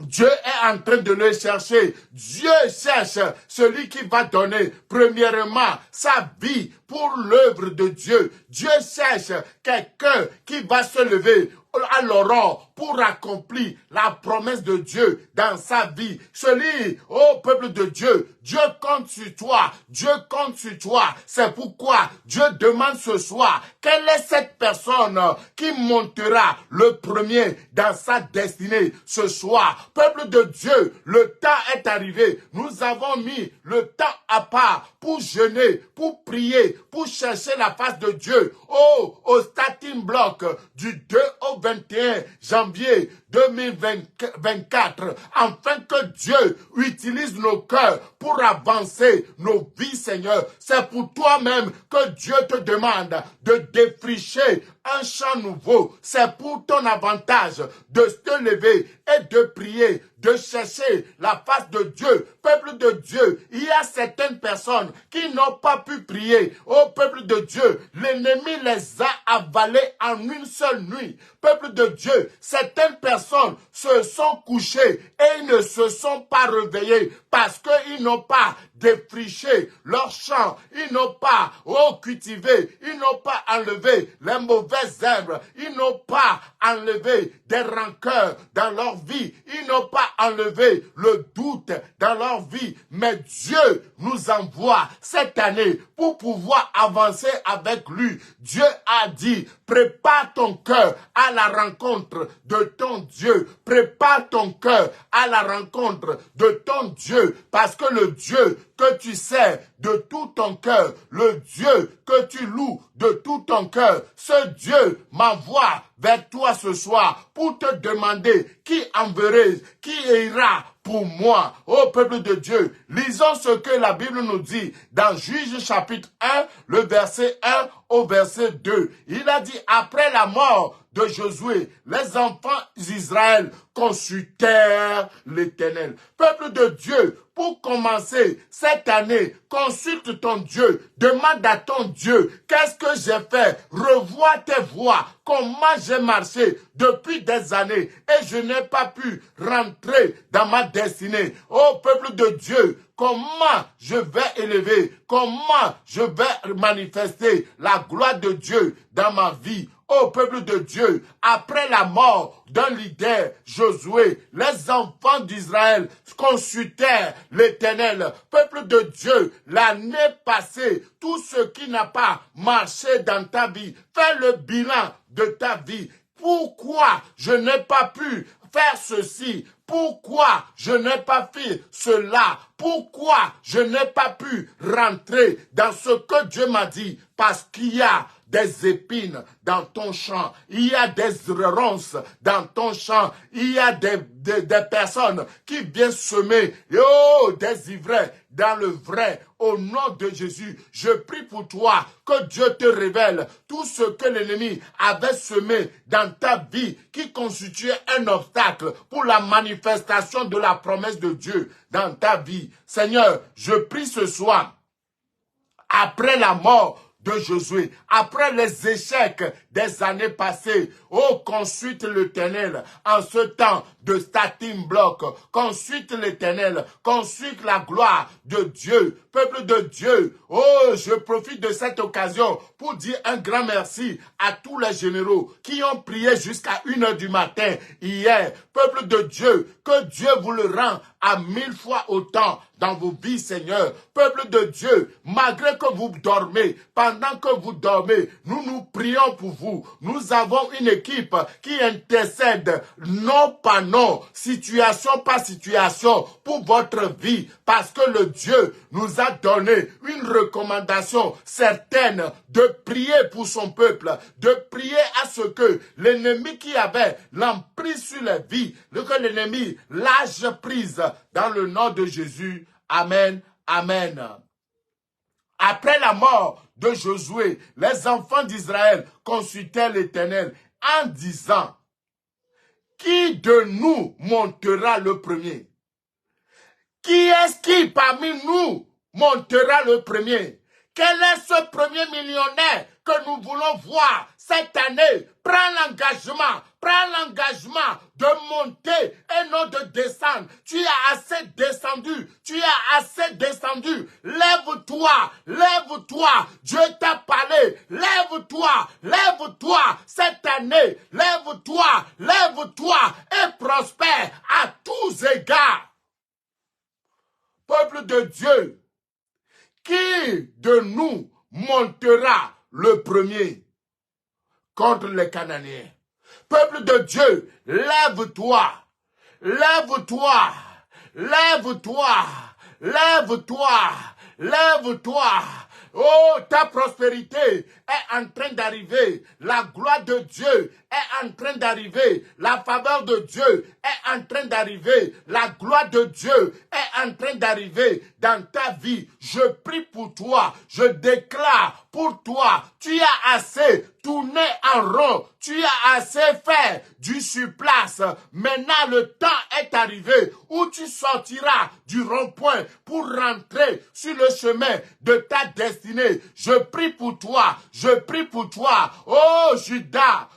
Dieu est en train de le chercher. Dieu cherche celui qui va donner premièrement sa vie pour l'œuvre de Dieu. Dieu cherche quelqu'un qui va se lever à l'aurore pour accomplir la promesse de Dieu dans sa vie. Celui, peuple de Dieu, Dieu compte sur toi. Dieu compte sur toi. C'est pourquoi Dieu demande ce soir, quelle est cette personne qui montera le premier dans sa destinée ce soir? Peuple de Dieu, le temps est arrivé. Nous avons mis le temps à part pour jeûner, pour prier, pour chercher la face de Dieu. Au starting block du 2 au 21 janvier 2024, afin que Dieu utilise nos cœurs pour avancer nos vies, Seigneur. C'est pour toi-même que Dieu te demande de défricher un champ nouveau. C'est pour ton avantage de te lever et de prier, de chercher la face de Dieu. Peuple de Dieu, il y a certaines personnes qui n'ont pas pu prier. Ô peuple de Dieu, l'ennemi les a avalés en une seule nuit. Peuple de Dieu, certaines personnes se sont couchées et ils ne se sont pas réveillés parce qu'ils n'ont pas défriché leurs champs, ils n'ont pas cultivé, ils n'ont pas enlevé les mauvaises herbes, ils n'ont pas enlevé des rancœurs dans leur vie, ils n'ont pas enlevé le doute dans leur vie. Mais Dieu nous envoie cette année pour pouvoir avancer avec lui. Dieu a dit, prépare ton cœur à la rencontre de ton Dieu. Prépare ton cœur à la rencontre de ton Dieu, parce que le Dieu que tu sais de tout ton cœur, le Dieu que tu loues de tout ton cœur, ce Dieu m'envoie vers toi ce soir pour te demander qui enverrai, qui ira pour moi. Ô peuple de Dieu, lisons ce que la Bible nous dit dans Juge chapitre 1, le verset 1 au verset 2. Il a dit, après la mort de Josué, les enfants d'Israël consultèrent l'Éternel. Peuple de Dieu, pour commencer cette année, consulte ton Dieu, demande à ton Dieu, qu'est-ce que j'ai fait? Revois tes voies, comment j'ai marché depuis des années et je n'ai pas pu rentrer dans ma destinée. Ô peuple de Dieu, comment je vais élever, comment je vais manifester la gloire de Dieu dans ma vie. Ô peuple de Dieu, après la mort d'un leader, Josué, les enfants d'Israël consultèrent l'Éternel. Peuple de Dieu, l'année passée, tout ce qui n'a pas marché dans ta vie, fais le bilan de ta vie. Pourquoi je n'ai pas pu faire ceci? Pourquoi je n'ai pas fait cela? Pourquoi je n'ai pas pu rentrer dans ce que Dieu m'a dit? Parce qu'il y a des épines dans ton champ, il y a des ronces dans ton champ, il y a des personnes qui viennent semer des ivraies dans le vrai. Au nom de Jésus, je prie pour toi que Dieu te révèle tout ce que l'ennemi avait semé dans ta vie qui constituait un obstacle pour la manifestation de la promesse de Dieu dans ta vie. Seigneur, je prie ce soir, après la mort de Josué, après les échecs des années passées, consulte l'Éternel en ce temps de starting block, consulte l'Éternel, consulte la gloire de Dieu, peuple de Dieu. Je profite de cette occasion pour dire un grand merci à tous les généraux qui ont prié jusqu'à 1h du matin hier. Peuple de Dieu, que Dieu vous le rend à 1000 fois autant dans vos vies, Seigneur. Peuple de Dieu, malgré que vous dormez, pendant que vous dormez, nous prions pour vous. Nous avons une équipe qui intercède non par non, situation par situation pour votre vie, parce que le Dieu nous a donné une recommandation certaine de prier pour son peuple, de prier à ce que l'ennemi qui avait l'emprise sur la vie, que l'ennemi lâche prise dans le nom de Jésus. Amen, amen. Après la mort de Josué, les enfants d'Israël consultèrent l'Éternel en disant, qui de nous montera le premier? Qui est-ce qui parmi nous montera le premier? Quel est ce premier millionnaire que nous voulons voir cette année? Prends l'engagement de monter et non de descendre. Tu as assez descendu, Lève-toi, Dieu t'a parlé. Lève-toi cette année. Lève-toi et prospère à tous égards. Peuple de Dieu, qui de nous montera le premier contre les Cananéens? Peuple de Dieu, lève-toi. Oh, ta prospérité est en train d'arriver. La gloire de Dieu est en train d'arriver. La faveur de Dieu est en train d'arriver. La gloire de Dieu est en train d'arriver dans ta vie. Je prie pour toi. Je déclare pour toi. Tu as assez tourné en rond. Tu as assez fait du surplace. Maintenant, le temps est arrivé où tu sortiras du rond-point pour rentrer sur le chemin de ta destinée. Je prie pour toi. Oh, Judas.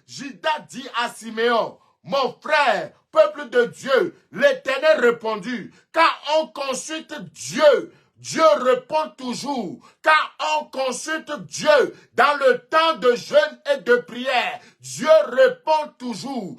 Judas dit à Siméon, mon frère, peuple de Dieu, l'Éternel répondit, quand on consulte Dieu, Dieu répond toujours. Quand on consulte Dieu dans le temps de jeûne et de prière, Dieu répond toujours.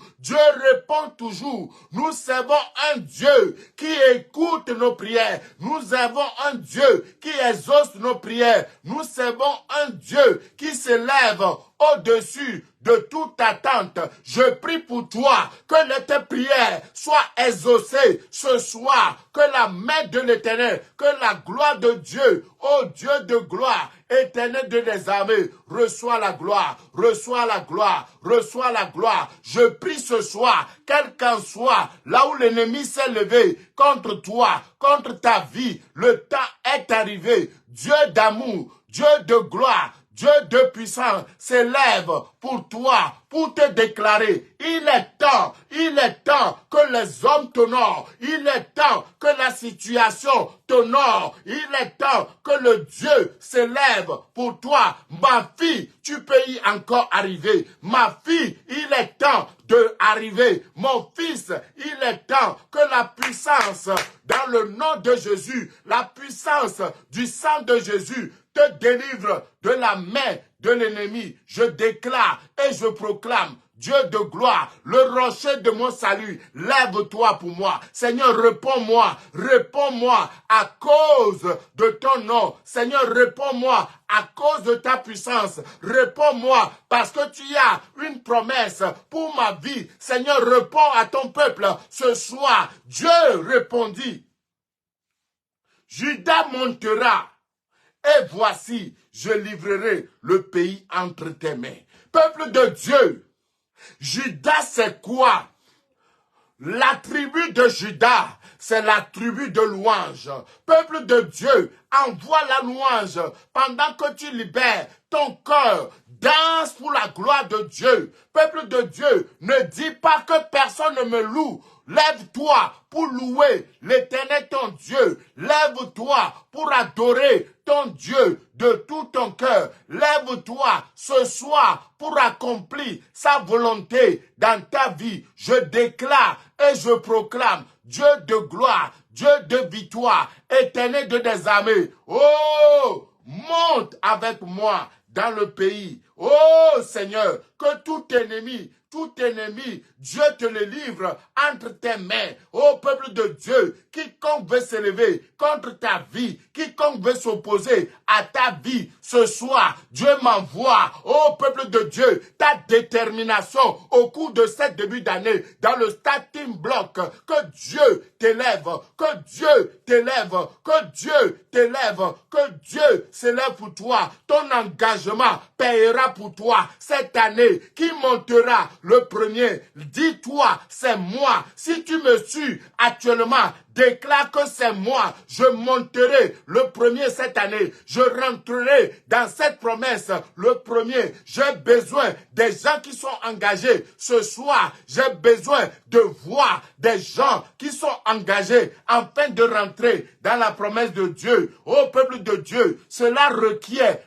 Nous servons un Dieu qui écoute nos prières. Nous avons un Dieu qui exauce nos prières. Nous servons un Dieu qui s'élève au-dessus de toute attente. Je prie pour toi que tes prières soient exaucées ce soir, que la main de l'Éternel, que la gloire de Dieu, ô Dieu de gloire, Éternel de des armées, reçois la gloire. Je prie ce soir, quel qu'en soit, là où l'ennemi s'est levé contre toi, contre ta vie, le temps est arrivé. Dieu d'amour, Dieu de gloire, Dieu de puissance s'élève pour toi, pour te déclarer. Il est temps que les hommes t'honorent. Il est temps que la situation t'honore. Il est temps que le Dieu s'élève pour toi. Ma fille, tu peux y encore arriver. Ma fille, il est temps d'arriver. Mon fils, il est temps que la puissance dans le nom de Jésus, la puissance du sang de Jésus te délivre de la main de l'ennemi. Je déclare et je proclame, Dieu de gloire, le rocher de mon salut, lève-toi pour moi. Seigneur, réponds-moi à cause de ton nom. Seigneur, réponds-moi à cause de ta puissance. Réponds-moi parce que tu as une promesse pour ma vie. Seigneur, réponds à ton peuple ce soir. Dieu répondit, Judas montera. Et voici, je livrerai le pays entre tes mains. Peuple de Dieu, Judas c'est quoi? La tribu de Judas, c'est la tribu de louange. Peuple de Dieu, envoie la louange pendant que tu libères ton cœur. Danse pour la gloire de Dieu. Peuple de Dieu, ne dis pas que personne ne me loue. Lève-toi pour louer l'Éternel ton Dieu. Lève-toi pour adorer ton Dieu de tout ton cœur. Lève-toi ce soir pour accomplir sa volonté dans ta vie. Je déclare et je proclame Dieu de gloire, Dieu de victoire, Éternel de des armées. Oh, monte avec moi dans le pays. Oh Seigneur, que tout ennemi, Dieu te le livre entre tes mains. Ô peuple de Dieu, quiconque veut s'élever contre ta vie, quiconque veut s'opposer à ta vie, ce soir, Dieu m'envoie, ô peuple de Dieu, ta détermination au cours de cette début d'année, dans le starting block, que Dieu t'élève, que Dieu t'élève, que Dieu t'élève, que Dieu s'élève pour toi. Ton engagement payera pour toi cette année. Qui montera le premier? Dis-toi, c'est moi. Si tu me suis actuellement, déclare que c'est moi. Je monterai le premier cette année. Je rentrerai dans cette promesse le premier. J'ai besoin des gens qui sont engagés. Ce soir, j'ai besoin de voir des gens qui sont engagés afin de rentrer dans la promesse de Dieu. Ô peuple de Dieu, cela requiert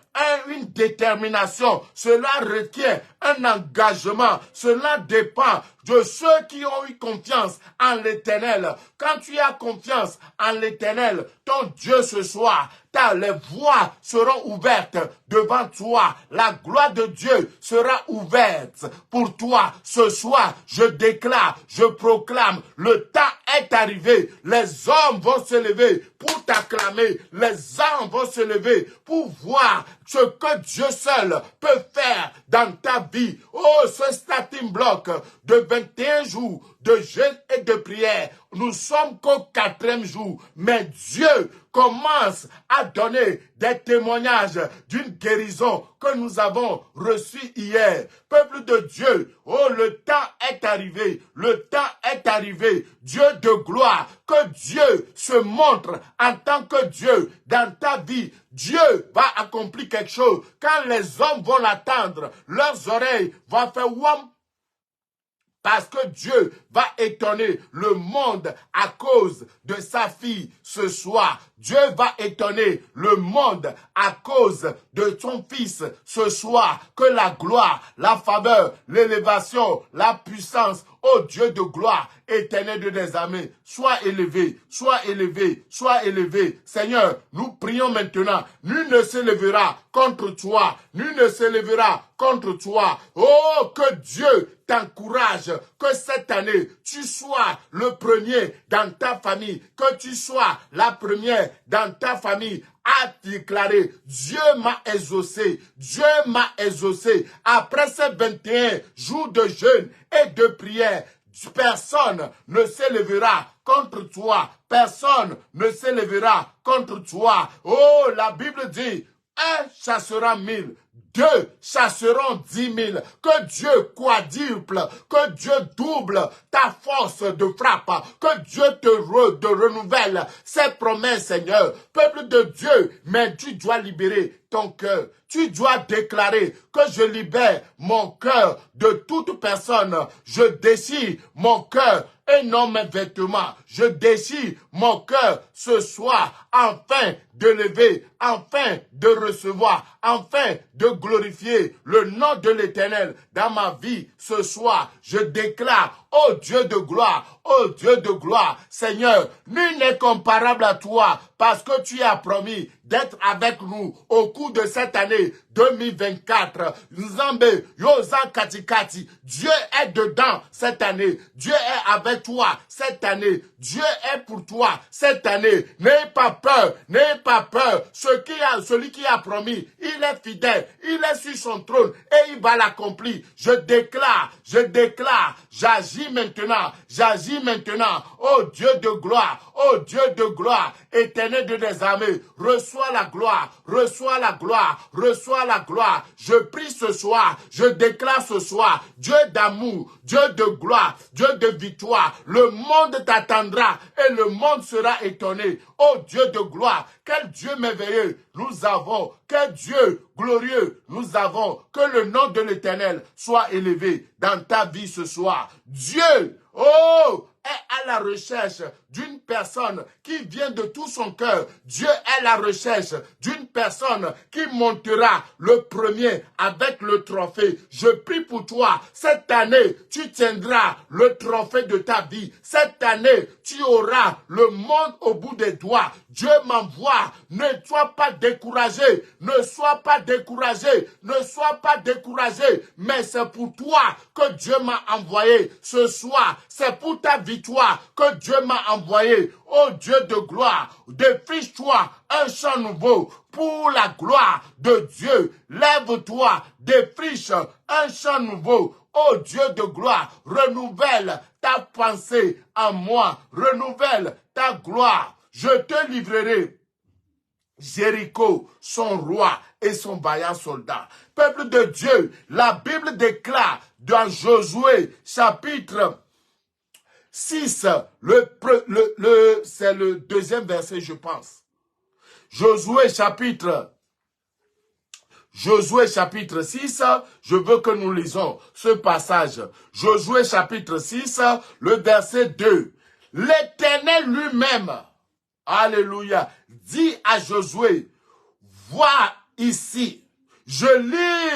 une détermination, cela requiert un engagement, cela dépend de ceux qui ont eu confiance en l'Éternel. Quand tu as confiance en l'Éternel, ton Dieu ce soir, les voies seront ouvertes devant toi. La gloire de Dieu sera ouverte pour toi. Ce soir, je déclare, je proclame, le temps est arrivé. Les hommes vont se lever pour t'acclamer. Les hommes vont se lever pour voir ce que Dieu seul peut faire dans ta vie. Oh, ce starting block de 21 jours de jeûne et de prière. Nous sommes qu'au 4e jour, mais Dieu commence à donner des témoignages d'une guérison que nous avons reçue hier. Peuple de Dieu, oh, le temps est arrivé, le temps est arrivé. Dieu de gloire, que Dieu se montre en tant que Dieu dans ta vie. Dieu va accomplir quelque chose. Quand les hommes vont l'attendre, leurs oreilles vont faire wham. Parce que Dieu va étonner le monde à cause de sa fille ce soir. Dieu va étonner le monde à cause de son fils ce soir. Que la gloire, la faveur, l'élévation, la puissance, ô Dieu de gloire, Éternel de des armées, sois élevé, sois élevé, sois élevé. Seigneur, nous prions maintenant. Nul ne s'élèvera contre toi. Nul ne s'élèvera contre toi. Oh, que Dieu t'encourage, que cette année, tu sois le premier dans ta famille, que tu sois la première dans ta famille à déclarer, Dieu m'a exaucé, Dieu m'a exaucé. Après ces 21 jours de jeûne et de prière, personne ne s'élèvera contre toi. Personne ne s'élèvera contre toi. Oh, la Bible dit, un chassera 1000. 2 chasseront 10 000. Que Dieu quadruple, que Dieu double ta force de frappe, que Dieu te renouvelle ses promesses, Seigneur. Peuple de Dieu, mais tu dois libérer ton cœur. Tu dois déclarer que je libère mon cœur de toute personne. Je décide mon cœur et non mes vêtements. Je déchire mon cœur ce soir afin de lever, afin de recevoir, afin de glorifier le nom de l'Éternel dans ma vie ce soir. Je déclare, ô Dieu de gloire, ô Dieu de gloire, Seigneur, nul n'est comparable à toi parce que tu as promis d'être avec nous au cours de cette année 2024. Nzambe, Yozan Katikati, Dieu est dedans cette année. Dieu est avec toi cette année. Dieu est pour toi cette année. N'ayez pas peur, n'ayez pas peur. Celui qui a promis, il est fidèle, il est sur son trône et il va l'accomplir. Je déclare, j'agis maintenant, oh Dieu de gloire, oh Dieu de gloire, Éternel de des armées, reçois la gloire, reçois la gloire, reçois la gloire. Je prie ce soir, je déclare ce soir, Dieu d'amour, Dieu de gloire, Dieu de victoire. Le monde t'attendra et le monde sera étonné. Oh Dieu de gloire, quel Dieu merveilleux nous avons, quel Dieu glorieux nous avons. Que le nom de l'Éternel soit élevé dans ta vie ce soir. Dieu, oh, est à la recherche d'une personne qui vient de tout son cœur. Dieu est à la recherche d'une personne qui montera le premier avec le trophée. Je prie pour toi. Cette année, tu tiendras le trophée de ta vie. Cette année, tu auras le monde au bout des doigts. Dieu m'envoie. Ne sois pas découragé. Ne sois pas découragé. Ne sois pas découragé. Mais c'est pour toi que Dieu m'a envoyé ce soir. C'est pour ta victoire que Dieu m'a envoyé. Oh Dieu de gloire, défriche-toi un chant nouveau pour la gloire de Dieu. Lève-toi, défriche un chant nouveau. Oh Dieu de gloire, renouvelle ta pensée en moi, renouvelle ta gloire. Je te livrerai Jéricho, son roi et son vaillant soldat. Peuple de Dieu, la Bible déclare dans Josué chapitre 6, c'est le deuxième verset, je pense. Josué chapitre 6, je veux que nous lisons ce passage. Josué chapitre 6, le verset 2. L'Éternel lui-même, alléluia, dit à Josué, vois ici, je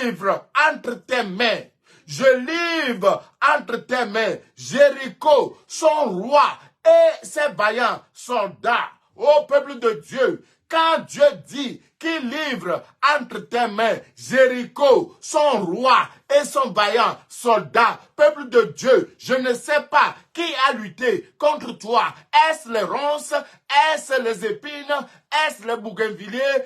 livre entre tes mains. Je livre entre tes mains Jéricho, son roi et ses vaillants soldats. Ô peuple de Dieu, quand Dieu dit qu'il livre entre tes mains Jéricho, son roi et son vaillant soldat, peuple de Dieu, je ne sais pas qui a lutté contre toi. Est-ce les ronces? Est-ce les épines? Est-ce les bougainvilliers?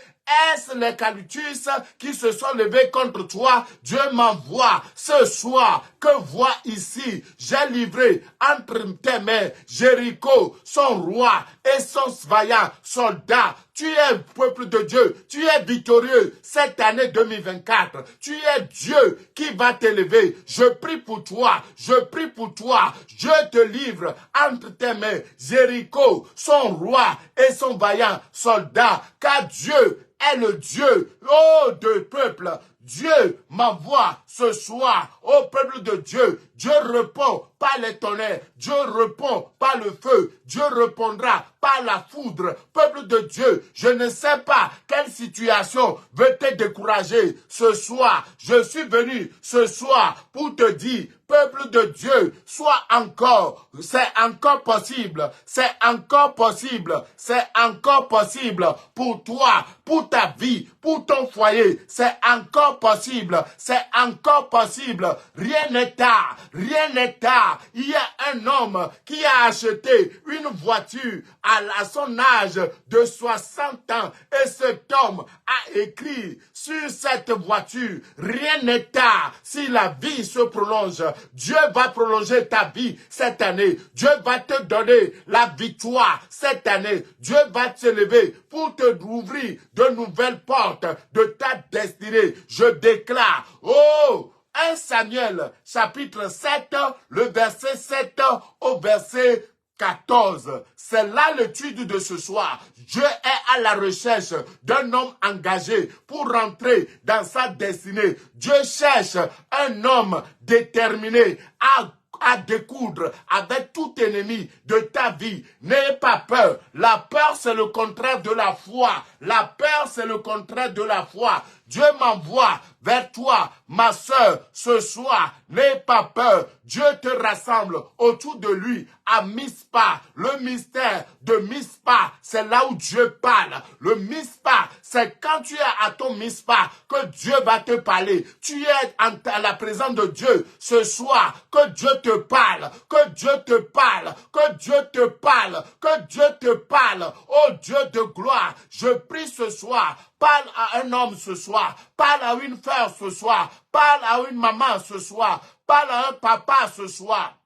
Est-ce les calutus qui se sont levés contre toi? Dieu m'envoie ce soir que vois ici, j'ai livré entre tes mains Jéricho, son roi et son vaillant soldat. Tu es peuple de Dieu, tu es victorieux cette année 2024. Tu es Dieu qui va t'élever. Je prie pour toi, je prie pour toi. Dieu te livre entre tes mains Jéricho, son roi et son vaillant soldat. Car Dieu est le Dieu, oh, de peuple. Dieu m'envoie ce soir au peuple de Dieu. Dieu répond par les tonnerres. Dieu répond par le feu. Dieu répondra par la foudre. Peuple de Dieu, je ne sais pas quelle situation veut te décourager ce soir. Je suis venu ce soir pour te dire, peuple de Dieu, sois encore, c'est encore possible, c'est encore possible, c'est encore possible pour toi, pour ta vie, pour ton foyer, c'est encore possible, c'est encore possible. Rien n'est tard, rien n'est tard. Il y a un homme qui a acheté une voiture à son âge de 60 ans et cet homme a écrit sur cette voiture, rien n'est tard si la vie se prolonge. Dieu va prolonger ta vie cette année. Dieu va te donner la victoire cette année. Dieu va te lever pour te ouvrir de nouvelles portes de ta destinée. Je déclare, oh, 1 Samuel chapitre 7, le verset 7 au verset 14. C'est là l'étude de ce soir. Dieu est à la recherche d'un homme engagé pour rentrer dans sa destinée. Dieu cherche un homme déterminé à à découdre avec tout ennemi de ta vie. N'ayez pas peur. La peur, c'est le contraire de la foi. La peur, c'est le contraire de la foi. Dieu m'envoie vers toi, ma sœur, ce soir. N'aie pas peur. Dieu te rassemble autour de lui à Mispa. Le mystère de Mispa, c'est là où Dieu parle. Le Mispa, c'est quand tu es à ton Mispa que Dieu va te parler. Tu es à la présence de Dieu ce soir. Que Dieu te parle. Que Dieu te parle. Que Dieu te parle. Que Dieu te parle. Oh Dieu de gloire, je prie ce soir. Parle à un homme ce soir. Parle à une femme ce soir. Parle à une maman ce soir. Parle à un papa ce soir.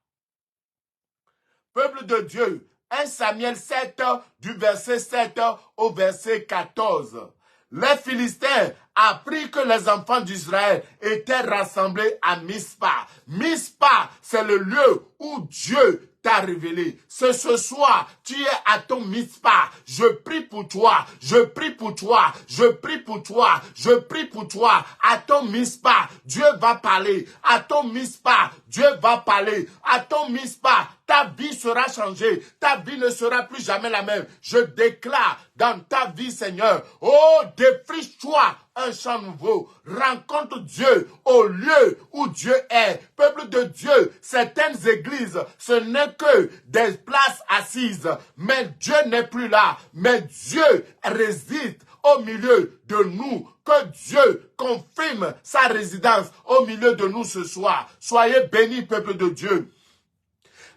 Peuple de Dieu, 1 Samuel 7, du verset 7 au verset 14. Les Philistins apprirent que les enfants d'Israël étaient rassemblés à Mispa. Mispa, c'est le lieu où Dieu t'a révélé. Ce soir, tu es à ton Mispa. Je prie pour toi. Je prie pour toi. Je prie pour toi. Je prie pour toi. À ton Mispa, Dieu va parler. À ton Mispa, Dieu va parler. À ton Mispa, ta vie sera changée. Ta vie ne sera plus jamais la même. Je déclare dans ta vie, Seigneur, oh, défriche-toi un champ nouveau. Rencontre Dieu au lieu où Dieu est. Peuple de Dieu, certaines églises, ce n'est que des places assises. Mais Dieu n'est plus là. Mais Dieu réside au milieu de nous. Que Dieu confirme sa résidence au milieu de nous ce soir. Soyez bénis, peuple de Dieu.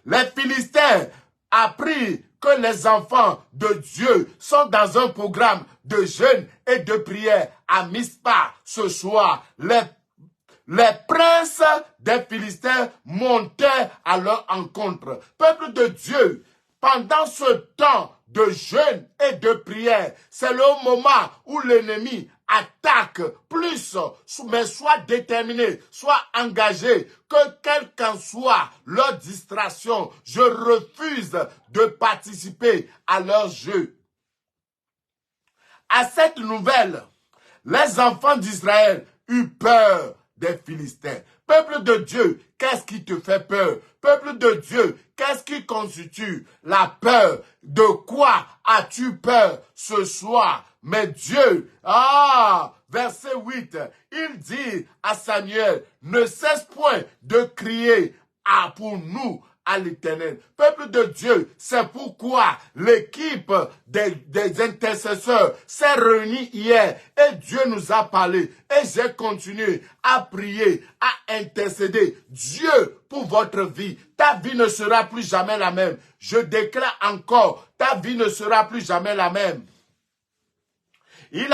Les Philistins apprirent que les enfants de Dieu sont dans un programme de jeûne et de prière à Mispa ce soir. Les princes des Philistins montaient à leur encontre. Peuple de Dieu, pendant ce temps de jeûne et de prière, c'est le moment où l'ennemi attaque plus, mais soit déterminé, soit engagé, que quelle qu'en soit leur distraction, je refuse de participer à leur jeu. À cette nouvelle, les enfants d'Israël eurent peur des Philistins. Peuple de Dieu, qu'est-ce qui te fait peur? Peuple de Dieu, qu'est-ce qui constitue la peur? De quoi as-tu peur ce soir? Mais Dieu, verset 8, il dit à Samuel, ne cesse point de crier pour nous à l'Éternel. Peuple de Dieu, c'est pourquoi l'équipe des intercesseurs s'est réunie hier et Dieu nous a parlé et j'ai continué à prier, à intercéder. Dieu, pour votre vie, ta vie ne sera plus jamais la même. Je déclare encore, ta vie ne sera plus jamais la même. Il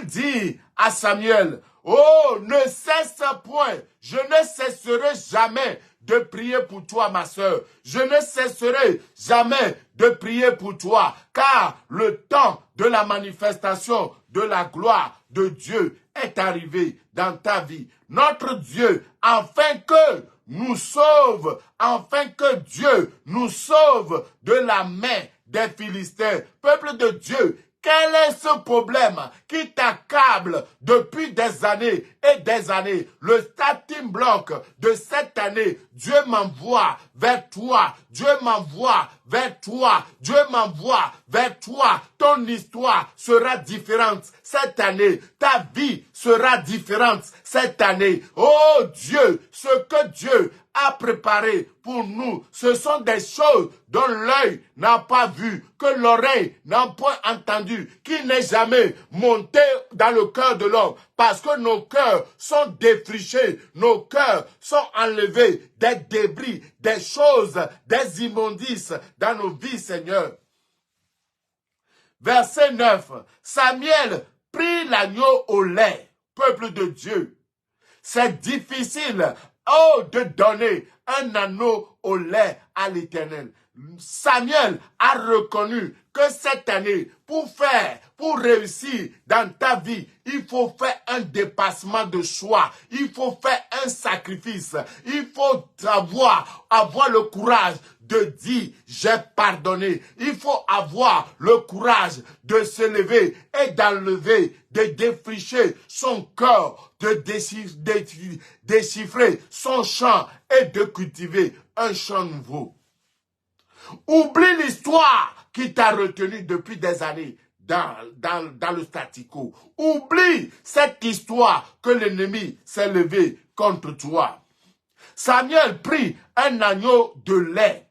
dit à Samuel, oh, ne cesse point, je ne cesserai jamais de prier pour toi, ma sœur. Je ne cesserai jamais de prier pour toi, car le temps de la manifestation de la gloire de Dieu est arrivé dans ta vie. Notre Dieu, afin que nous sauve, afin que Dieu nous sauve de la main des Philistins. Peuple de Dieu, quel est ce problème qui t'accable depuis des années et des années? Le starting block de cette année, Dieu m'envoie vers toi. Dieu m'envoie vers toi. Dieu m'envoie vers toi. Ton histoire sera différente cette année. Ta vie sera différente cette année. Oh Dieu, ce que Dieu a préparé pour nous, ce sont des choses dont l'œil n'a pas vu, que l'oreille n'a point entendu, qui n'est jamais monté dans le cœur de l'homme, parce que nos cœurs sont défrichés, nos cœurs sont enlevés, des débris, des choses, des immondices dans nos vies, Seigneur. Verset 9, Samuel prit l'agneau au lait, peuple de Dieu. C'est difficile, de donner un agneau au lait à l'Éternel. Samuel a reconnu que cette année, pour réussir dans ta vie, il faut faire un dépassement de choix. Il faut faire un sacrifice. Il faut avoir le courage de dire j'ai pardonné. Il faut avoir le courage de se lever et d'enlever, de défricher son cœur, de déchiffrer son champ et de cultiver un champ nouveau. Oublie l'histoire qui t'a retenu depuis des années dans le statu quo. Oublie cette histoire que l'ennemi s'est levé contre toi. Samuel prit un agneau de lait.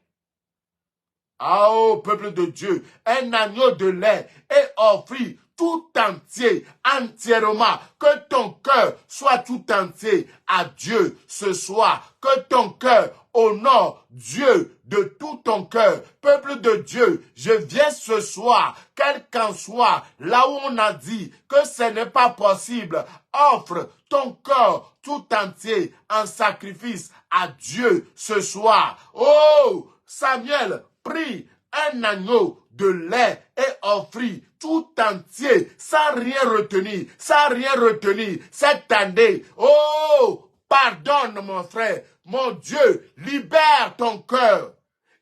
Ah, oh, peuple de Dieu, un agneau de lait et offrit tout entier, entièrement, que ton cœur soit tout entier à Dieu ce soir, que ton cœur honore Dieu de tout ton cœur. Peuple de Dieu, je viens ce soir, quel qu'en soit, là où on a dit que ce n'est pas possible, offre ton cœur tout entier en sacrifice à Dieu ce soir. Oh, Samuel prit un agneau de lait et offrit tout entier, sans rien retenir, cette année. Oh, pardonne mon frère, mon Dieu, libère ton cœur.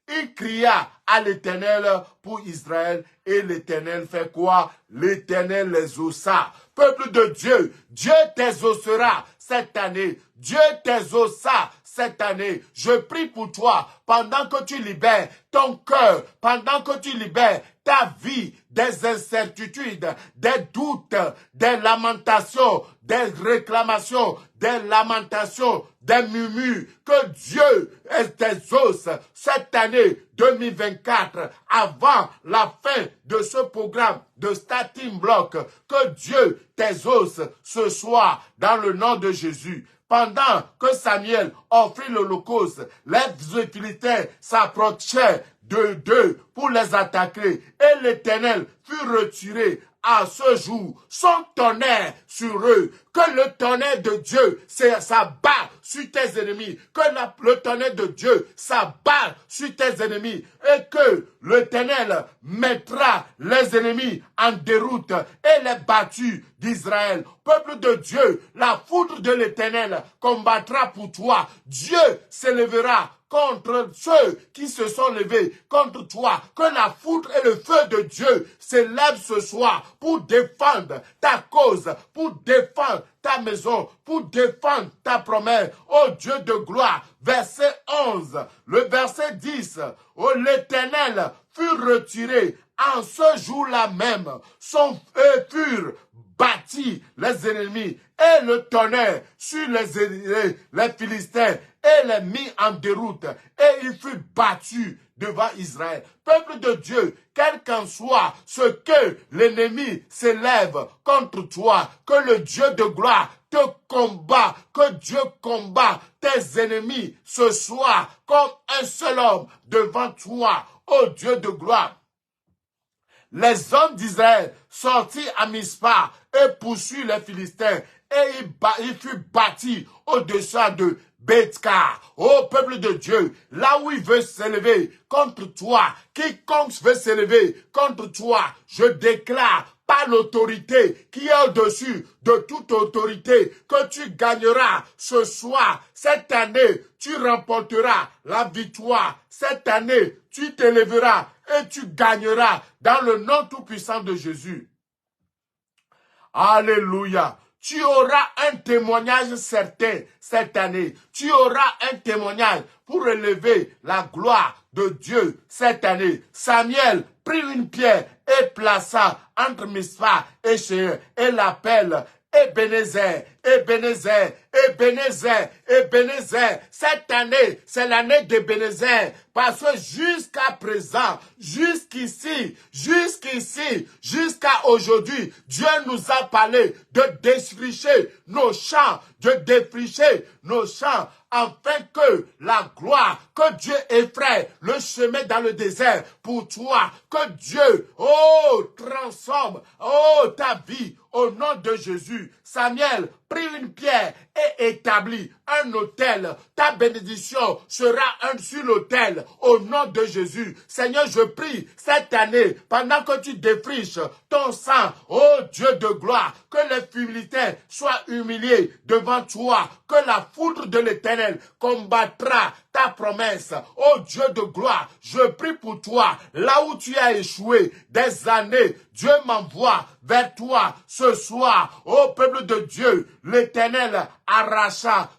Il cria à l'Éternel pour Israël et l'Éternel fait quoi? L'Éternel les exauça. Peuple de Dieu, Dieu t'exaucera cette année. Dieu t'exauça cette année. Je prie pour toi pendant que tu libères ton cœur, pendant que tu libères ta vie des incertitudes, des doutes, des lamentations, des réclamations, des lamentations, des murmures, que Dieu t'exauce cette année 2024 avant la fin de ce programme de Starting Block, que Dieu t'exauce ce soir dans le nom de Jésus. Pendant que Samuel offrit l'holocauste, les Philistins s'approchaient d'eux pour les attaquer et l'Éternel fut retiré à ce jour son tonnerre sur eux. Que le tonnerre de Dieu s'abat sur tes ennemis. Que le tonnerre de Dieu s'abat sur tes ennemis. Et que l'Éternel mettra les ennemis en déroute et les battus d'Israël. Peuple de Dieu, la foudre de l'Éternel combattra pour toi. Dieu s'élèvera contre ceux qui se sont levés contre toi. Que la foudre et le feu de Dieu s'élèvent ce soir pour défendre ta cause, pour défendre ta maison, pour défendre ta promesse. Oh Dieu de gloire, verset 11, le verset 10, oh l'Éternel fut retiré en ce jour-là même, furent bâtis les ennemis et le tonnerre sur les Philistins et les mis en déroute et il fut battu devant Israël. Peuple de Dieu, quel qu'en soit ce que l'ennemi s'élève contre toi, que le Dieu de gloire te combat, que Dieu combat tes ennemis ce soir comme un seul homme devant toi, ô Dieu de gloire. Les hommes d'Israël sortirent à Mispa et poursuivirent les Philistins et il fut bâti au-dessus de Bethkar. Ô peuple de Dieu, là où il veut s'élever contre toi, quiconque veut s'élever contre toi, je déclare par l'autorité qui est au-dessus de toute autorité, que tu gagneras ce soir. Cette année, tu remporteras la victoire. Cette année, tu t'élèveras et tu gagneras dans le nom tout-puissant de Jésus. Alléluia. Tu auras un témoignage certain cette année. Tu auras un témoignage pour élever la gloire de Dieu cette année. Samuel prit une pierre et plaça entre Mispa et Shéen et l'appelle Ebenezer, Ebenezer, Ebenezer, Ebenezer. Cette année, c'est l'année d'Ebenezer. Parce que jusqu'à présent, jusqu'ici, jusqu'à aujourd'hui, Dieu nous a parlé de défricher nos champs, de défricher nos champs, afin que la gloire, que Dieu effraie le chemin dans le désert pour toi, que Dieu, transforme, ta vie au nom de Jésus. Samuel prit une pierre et établis un autel. Ta bénédiction sera sur l'autel au nom de Jésus. Seigneur, je prie cette année, pendant que tu défriches ton sang, ô Dieu de gloire, que les Philistins soient humiliés devant toi, que la foudre de l'Éternel combattra ta promesse. Ô Dieu de gloire, je prie pour toi, là où tu as échoué des années, Dieu m'envoie vers toi ce soir, ô peuple de Dieu. L'Éternel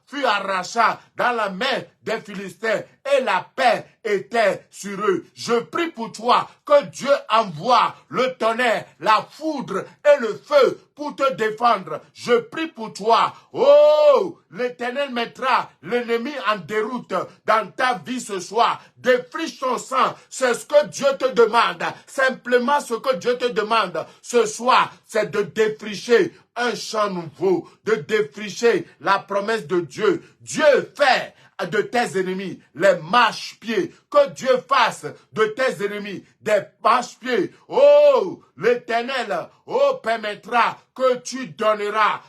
fut arracha dans la main des Philistins et la paix était sur eux. Je prie pour toi que Dieu envoie le tonnerre, la foudre et le feu pour te défendre. Je prie pour toi. Oh, l'Éternel mettra l'ennemi en déroute dans ta vie ce soir. Défriche ton sang. C'est ce que Dieu te demande. Simplement ce que Dieu te demande ce soir, c'est de défricher un champ nouveau, de défricher la promesse de Dieu. Dieu fait de tes ennemis les marchepieds. Que Dieu fasse de tes ennemis des marchepieds. Oh, l'Éternel, oh, permettra que tu donneras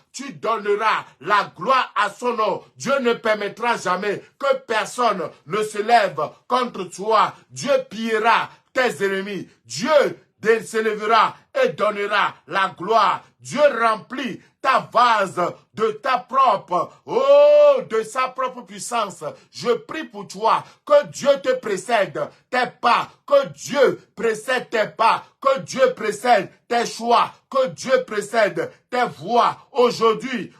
la gloire à son nom. Dieu ne permettra jamais que personne ne se lève contre toi. Dieu pillera tes ennemis. Dieu s'élèvera et donnera la gloire. Dieu remplit ta vase de ta propre, de sa propre puissance. Je prie pour toi, que Dieu te précède tes pas, que Dieu précède tes pas, que Dieu précède tes choix, que Dieu précède tes voies. Aujourd'hui,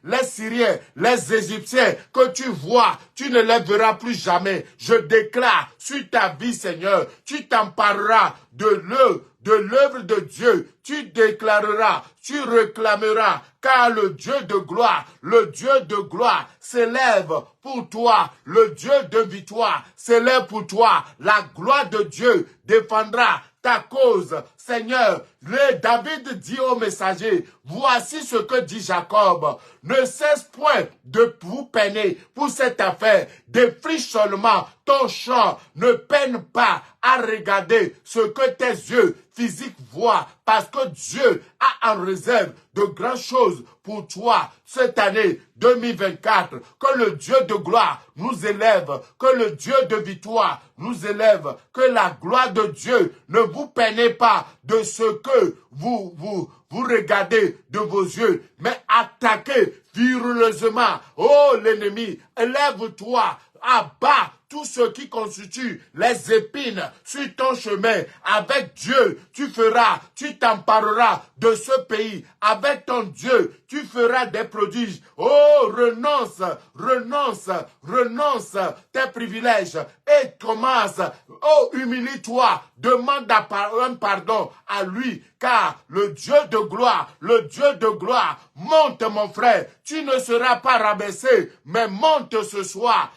les Syriens, les Égyptiens que tu vois, tu ne les verras plus jamais. Je déclare sur ta vie, Seigneur, tu t'empareras de l'œuvre de Dieu. Tu déclareras, tu réclameras, car le Dieu de gloire s'élève pour toi. Le Dieu de victoire s'élève pour toi. La gloire de Dieu défendra ta cause. Seigneur, David dit au messager, voici ce que dit Jacob, ne cesse point de vous peiner pour cette affaire, défriche seulement ton champ, ne peine pas à regarder ce que tes yeux physiques voient, parce que Dieu a en réserve de grandes choses pour toi cette année 2024. Que le Dieu de gloire nous élève, que le Dieu de victoire nous élève, que la gloire de Dieu ne vous peinez pas de ce que vous regardez de vos yeux, mais attaquez furieusement. Oh l'ennemi, élève-toi, abat tout ce qui constitue les épines sur ton chemin. Avec Dieu, tu t'empareras de ce pays. Avec ton Dieu, tu feras des prodiges. Oh, renonce tes privilèges et commence. Oh, humilie-toi, demande un pardon à lui, car le Dieu de gloire, monte mon frère. Tu ne seras pas rabaissé, mais monte ce soir.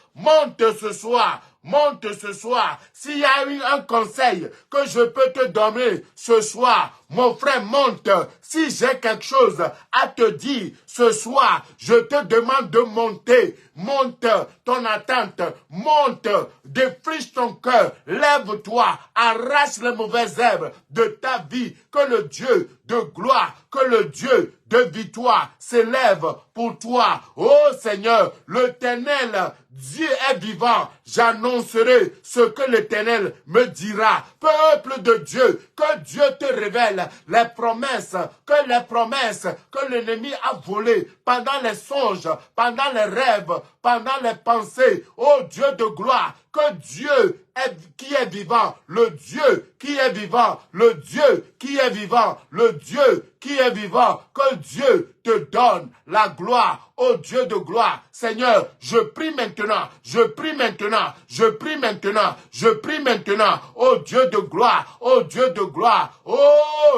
S'il y a eu un conseil que je peux te donner ce soir, mon frère, monte. Si j'ai quelque chose à te dire ce soir, je te demande de monter. Monte ton attente, monte, défriche ton cœur, lève-toi, arrache les mauvaises herbes de ta vie, que le Dieu de gloire, que le Dieu de victoire s'élève pour toi. Oh Seigneur, l'Éternel, Dieu est vivant, j'annoncerai ce que l'Éternel me dira. Peuple de Dieu, que Dieu te révèle les promesses que l'ennemi a volées pendant les songes, pendant les rêves, pendant les pensées. Oh Dieu de gloire, que Dieu qui est vivant, le Dieu qui est vivant, le Dieu qui est vivant, le Dieu qui est vivant, que Dieu te donne la gloire, oh Dieu de gloire. Seigneur, je prie maintenant, oh Dieu de gloire, oh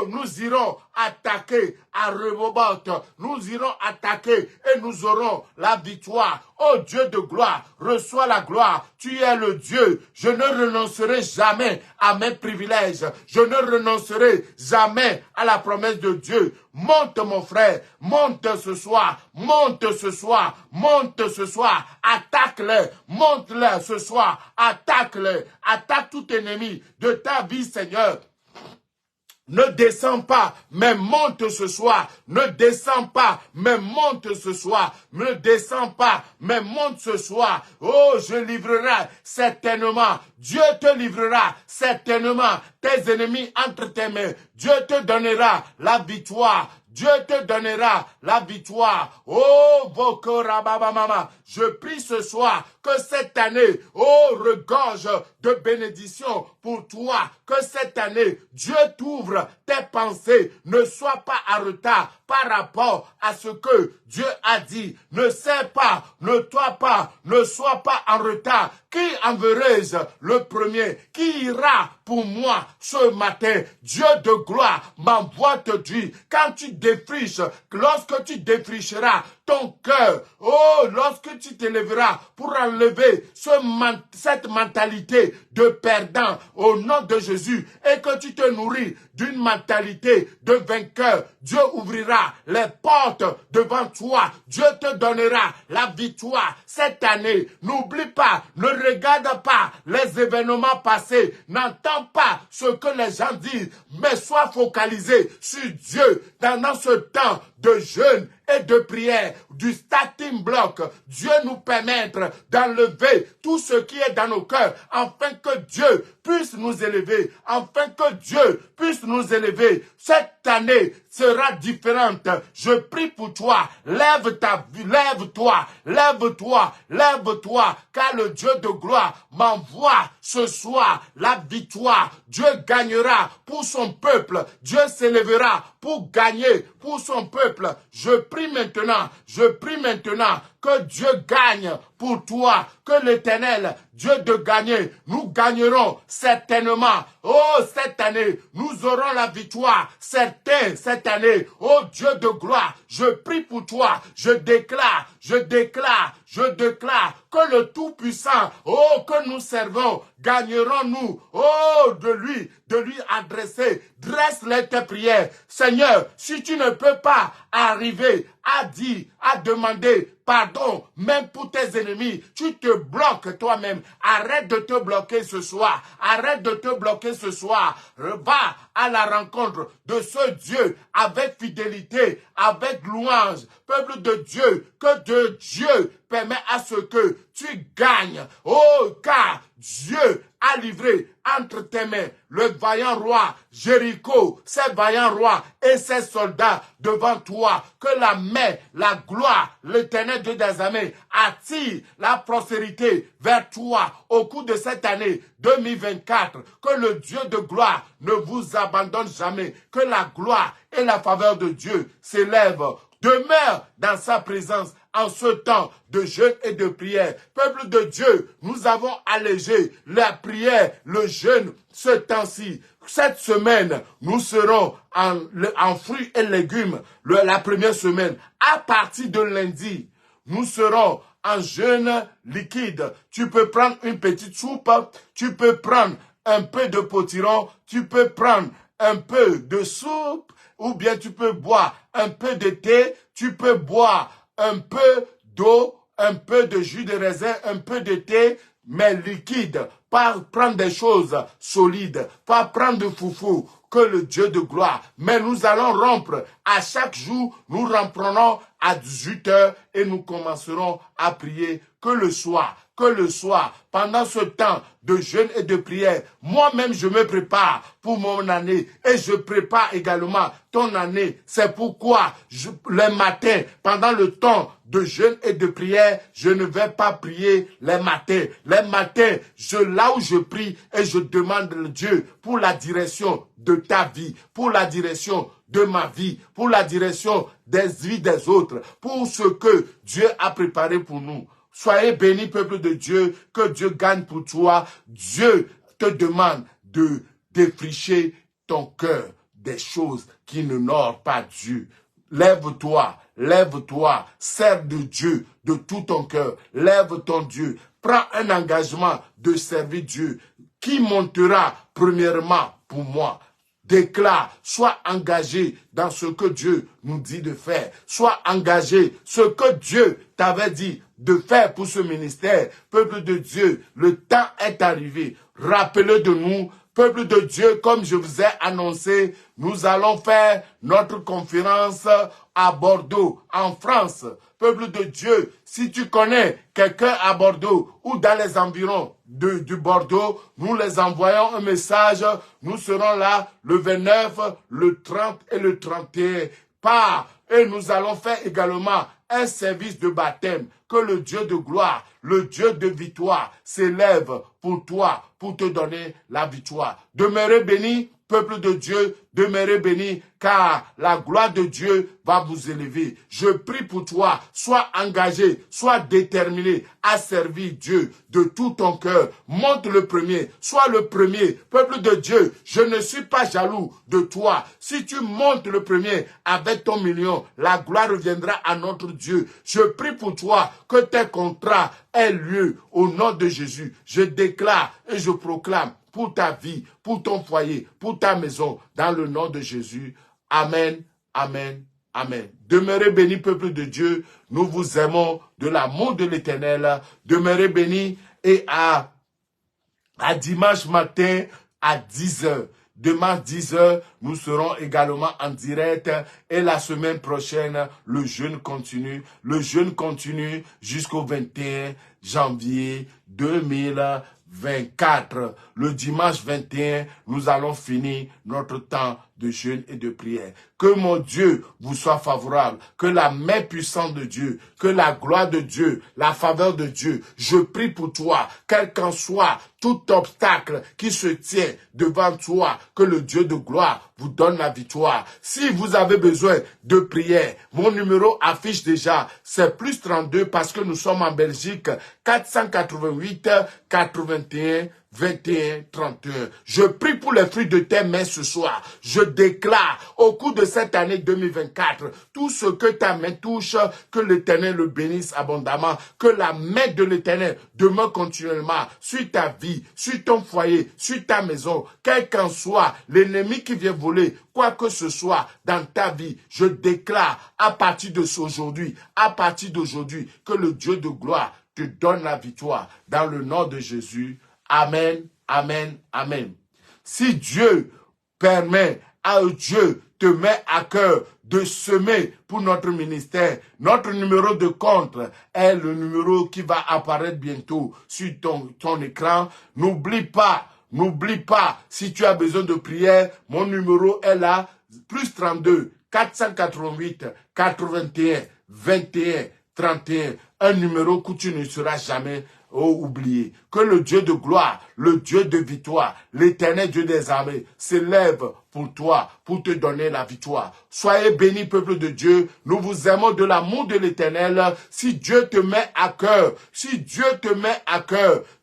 nous irons attaquer à Rehoboth, nous irons attaquer et nous aurons la victoire. Oh Dieu de gloire, reçois la gloire, tu es le Dieu, je ne renoncerai jamais à mes privilèges, je ne renoncerai jamais à la promesse de Dieu. Monte mon frère, monte ce soir, attaque-les, monte-les ce soir, attaque-les, attaque tout ennemi de ta vie, Seigneur. Ne descends pas, mais monte ce soir. Ne descends pas, mais monte ce soir. Ne descends pas, mais monte ce soir. Oh, je livrerai certainement. Dieu te livrera certainement tes ennemis entre tes mains. Dieu te donnera la victoire. Dieu te donnera la victoire. Oh, Vokorababamama, je prie ce soir que cette année, oh, regorge de bénédictions pour toi. Que cette année, Dieu t'ouvre tes pensées. Ne sois pas en retard par rapport à ce que Dieu a dit. Ne sais pas, ne sois pas en retard. Qui enverrai-je le premier? Qui ira pour moi ce matin? Dieu de gloire m'envoie te dire, quand tu défriches, lorsque tu défricheras ton cœur, oh, lorsque tu t'élèveras pour enlever cette mentalité de perdant au nom de Jésus et que tu te nourris d'une mentalité de vainqueur, Dieu ouvrira les portes devant toi. Dieu te donnera la victoire cette année. N'oublie pas, ne regarde pas les événements passés, n'entends pas ce que les gens disent, mais sois focalisé sur Dieu dans ce temps de jeûne et de prière, du starting block. Dieu nous permettre d'enlever tout ce qui est dans nos cœurs, afin que Dieu puisse nous élever, afin que Dieu puisse nous élever. Cette année sera différente. Je prie pour toi. Lève-toi, car le Dieu de gloire m'envoie ce soir la victoire. Dieu gagnera pour son peuple. Dieu s'élèvera pour gagner pour son peuple. Je prie maintenant que Dieu gagne pour toi, que l'Éternel, Dieu de gagner, nous gagnerons certainement. Oh, cette année, nous aurons la victoire, certain, cette année. Oh, Dieu de gloire, je prie pour toi, je déclare que le Tout-Puissant, oh, que nous servons, gagnerons-nous, oh, de lui adresser, dresse-les tes prières. Seigneur, si tu ne peux pas arriver à demander pardon, même pour tes ennemis, tu te bloques toi-même. Arrête de te bloquer ce soir. Va à la rencontre de ce Dieu avec fidélité, avec louange. Peuple de Dieu, que Dieu permet à ce que tu gagnes. Oh, car Dieu a livré entre tes mains le vaillant roi Jéricho, ses vaillants rois et ses soldats devant toi. Que la main, la gloire, l'Éternel Dieu des armées attire la prospérité vers toi au cours de cette année 2024. Que le Dieu de gloire ne vous abandonne jamais. Que la gloire et la faveur de Dieu s'élèvent. Demeure dans sa présence en ce temps de jeûne et de prière. Peuple de Dieu, nous avons allégé la prière, le jeûne, ce temps-ci. Cette semaine, nous serons en fruits et légumes, la première semaine. À partir de lundi, nous serons en jeûne liquide. Tu peux prendre une petite soupe, tu peux prendre un peu de potiron, tu peux prendre un peu de soupe, ou bien tu peux boire un peu de thé, tu peux boire un peu d'eau, un peu de jus de raisin, un peu de thé, mais liquide. Pas prendre des choses solides, pas prendre de foufou, que le Dieu de gloire. Mais nous allons rompre à chaque jour, nous remprendrons à 18 heures et nous commencerons à prier que le soir, pendant ce temps de jeûne et de prière, moi-même je me prépare pour mon année et je prépare également ton année. C'est pourquoi les matins, pendant le temps de jeûne et de prière, je ne vais pas prier les matins. Les matins, là où je prie et je demande à Dieu pour la direction de ta vie, pour la direction de ma vie, pour la direction des vies des autres, pour ce que Dieu a préparé pour nous. Soyez bénis, peuple de Dieu, que Dieu gagne pour toi. Dieu te demande de défricher ton cœur des choses qui n'honorent pas Dieu. Lève-toi, sers de Dieu de tout ton cœur. Lève ton Dieu, prends un engagement de servir Dieu qui montera premièrement pour moi. Déclare, sois engagé dans ce que Dieu nous dit de faire. Sois engagé, ce que Dieu t'avait dit de faire pour ce ministère. Peuple de Dieu, le temps est arrivé. Rappelez de nous, Peuple de Dieu, comme je vous ai annoncé, nous allons faire notre conférence à Bordeaux, en France. Peuple de Dieu, si tu connais quelqu'un à Bordeaux ou dans les environs du Bordeaux, nous les envoyons un message. Nous serons là le 29, le 30 et le 31. Et nous allons faire également un service de baptême. Que le Dieu de gloire, le Dieu de victoire s'élève pour toi, pour te donner la victoire. Demeurez bénis, peuple de Dieu, demeurez bénis, car la gloire de Dieu va vous élever. Je prie pour toi, sois engagé, sois déterminé à servir Dieu de tout ton cœur. Monte le premier, sois le premier. Peuple de Dieu, je ne suis pas jaloux de toi. Si tu montes le premier avec ton million, la gloire reviendra à notre Dieu. Je prie pour toi que tes contrats aient lieu au nom de Jésus. Je déclare et je proclame pour ta vie, pour ton foyer, pour ta maison, dans le nom de Jésus. Amen, amen, amen. Demeurez bénis, peuple de Dieu. Nous vous aimons de l'amour de l'Éternel. Demeurez bénis et à dimanche matin à 10h. Demain 10h, nous serons également en direct et la semaine prochaine, le jeûne continue. Le jeûne continue jusqu'au 21 janvier 2024. Le dimanche 21, nous allons finir notre temps de jeûne et de prière. Que mon Dieu vous soit favorable, que la main puissante de Dieu, que la gloire de Dieu, la faveur de Dieu, je prie pour toi, quel qu'en soit tout obstacle qui se tient devant toi, que le Dieu de gloire vous donne la victoire. Si vous avez besoin de prière, mon numéro affiche déjà, c'est plus 32 parce que nous sommes en Belgique, 488 81 21, 31. Je prie pour les fruits de tes mains ce soir. Je déclare au cours de cette année 2024, tout ce que ta main touche, que l'Éternel le bénisse abondamment, que la main de l'Éternel demeure continuellement sur ta vie, sur ton foyer, sur ta maison, quel qu'en soit l'ennemi qui vient voler, quoi que ce soit dans ta vie, je déclare à partir d'aujourd'hui, que le Dieu de gloire te donne la victoire dans le nom de Jésus. Amen, amen, amen. Si Dieu permet, Dieu te met à cœur de semer pour notre ministère, notre numéro de compte est le numéro qui va apparaître bientôt sur ton écran. N'oublie pas, si tu as besoin de prière, mon numéro est là, plus 32 488 81 21 31. Un numéro que tu ne seras jamais oublié. Que le Dieu de gloire, le Dieu de victoire, l'Éternel Dieu des armées s'élève pour toi, pour te donner la victoire. Soyez bénis, peuple de Dieu. Nous vous aimons de l'amour de l'Éternel. Si Dieu te met à cœur,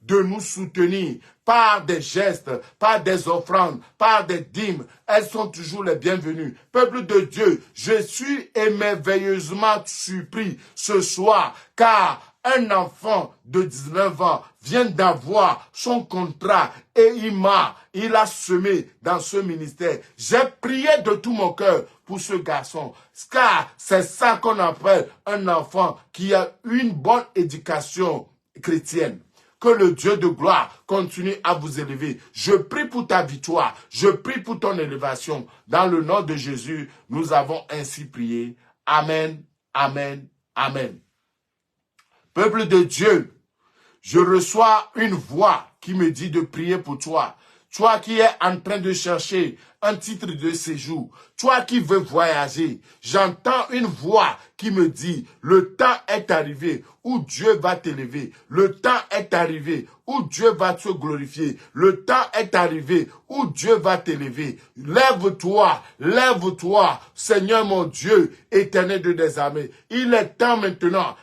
de nous soutenir par des gestes, par des offrandes, par des dîmes, elles sont toujours les bienvenues. Peuple de Dieu, je suis émerveilleusement surpris ce soir, car un enfant de 19 ans vient d'avoir son contrat et il a semé dans ce ministère. J'ai prié de tout mon cœur pour ce garçon, car c'est ça qu'on appelle un enfant qui a une bonne éducation chrétienne. Que le Dieu de gloire continue à vous élever. Je prie pour ta victoire. Je prie pour ton élévation. Dans le nom de Jésus, nous avons ainsi prié. Amen, amen, amen. Peuple de Dieu, je reçois une voix qui me dit de prier pour toi. Toi qui es en train de chercher un titre de séjour, toi qui veux voyager, j'entends une voix qui me dit, le temps est arrivé où Dieu va t'élever. Le temps est arrivé où Dieu va te glorifier. Le temps est arrivé où Dieu va t'élever. Lève-toi, Seigneur mon Dieu, Éternel de des armées. Il est temps maintenant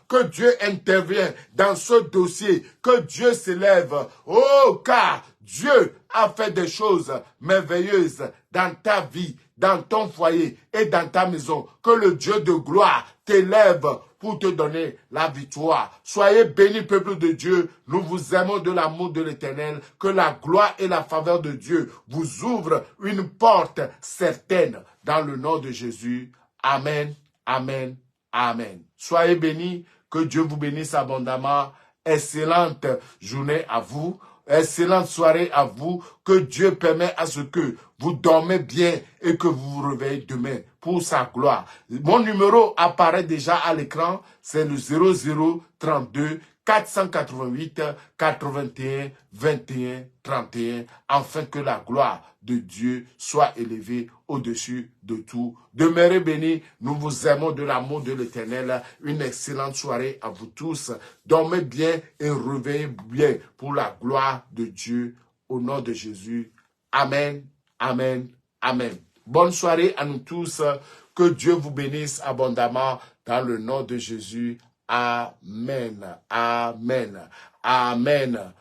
que Dieu intervienne dans ce dossier, que Dieu s'élève. Oh, car Dieu a fait des choses merveilleuses dans ta vie, dans ton foyer et dans ta maison. Que le Dieu de gloire t'élève pour te donner la victoire. Soyez bénis, peuple de Dieu. Nous vous aimons de l'amour de l'Éternel. Que la gloire et la faveur de Dieu vous ouvrent une porte certaine dans le nom de Jésus. Amen, amen, amen. Soyez bénis. Que Dieu vous bénisse abondamment. Excellente journée à vous. Excellente soirée à vous. Que Dieu permet à ce que vous dormez bien et que vous vous réveillez demain pour sa gloire. Mon numéro apparaît déjà à l'écran. C'est le 0032 488 81 21 31, afin que la gloire de Dieu soit élevée au-dessus de tout. Demeurez bénis, nous vous aimons de l'amour de l'Éternel. Une excellente soirée à vous tous. Dormez bien et réveillez bien pour la gloire de Dieu. Au nom de Jésus. Amen, amen, amen. Bonne soirée à nous tous. Que Dieu vous bénisse abondamment dans le nom de Jésus. Amen, amen, amen.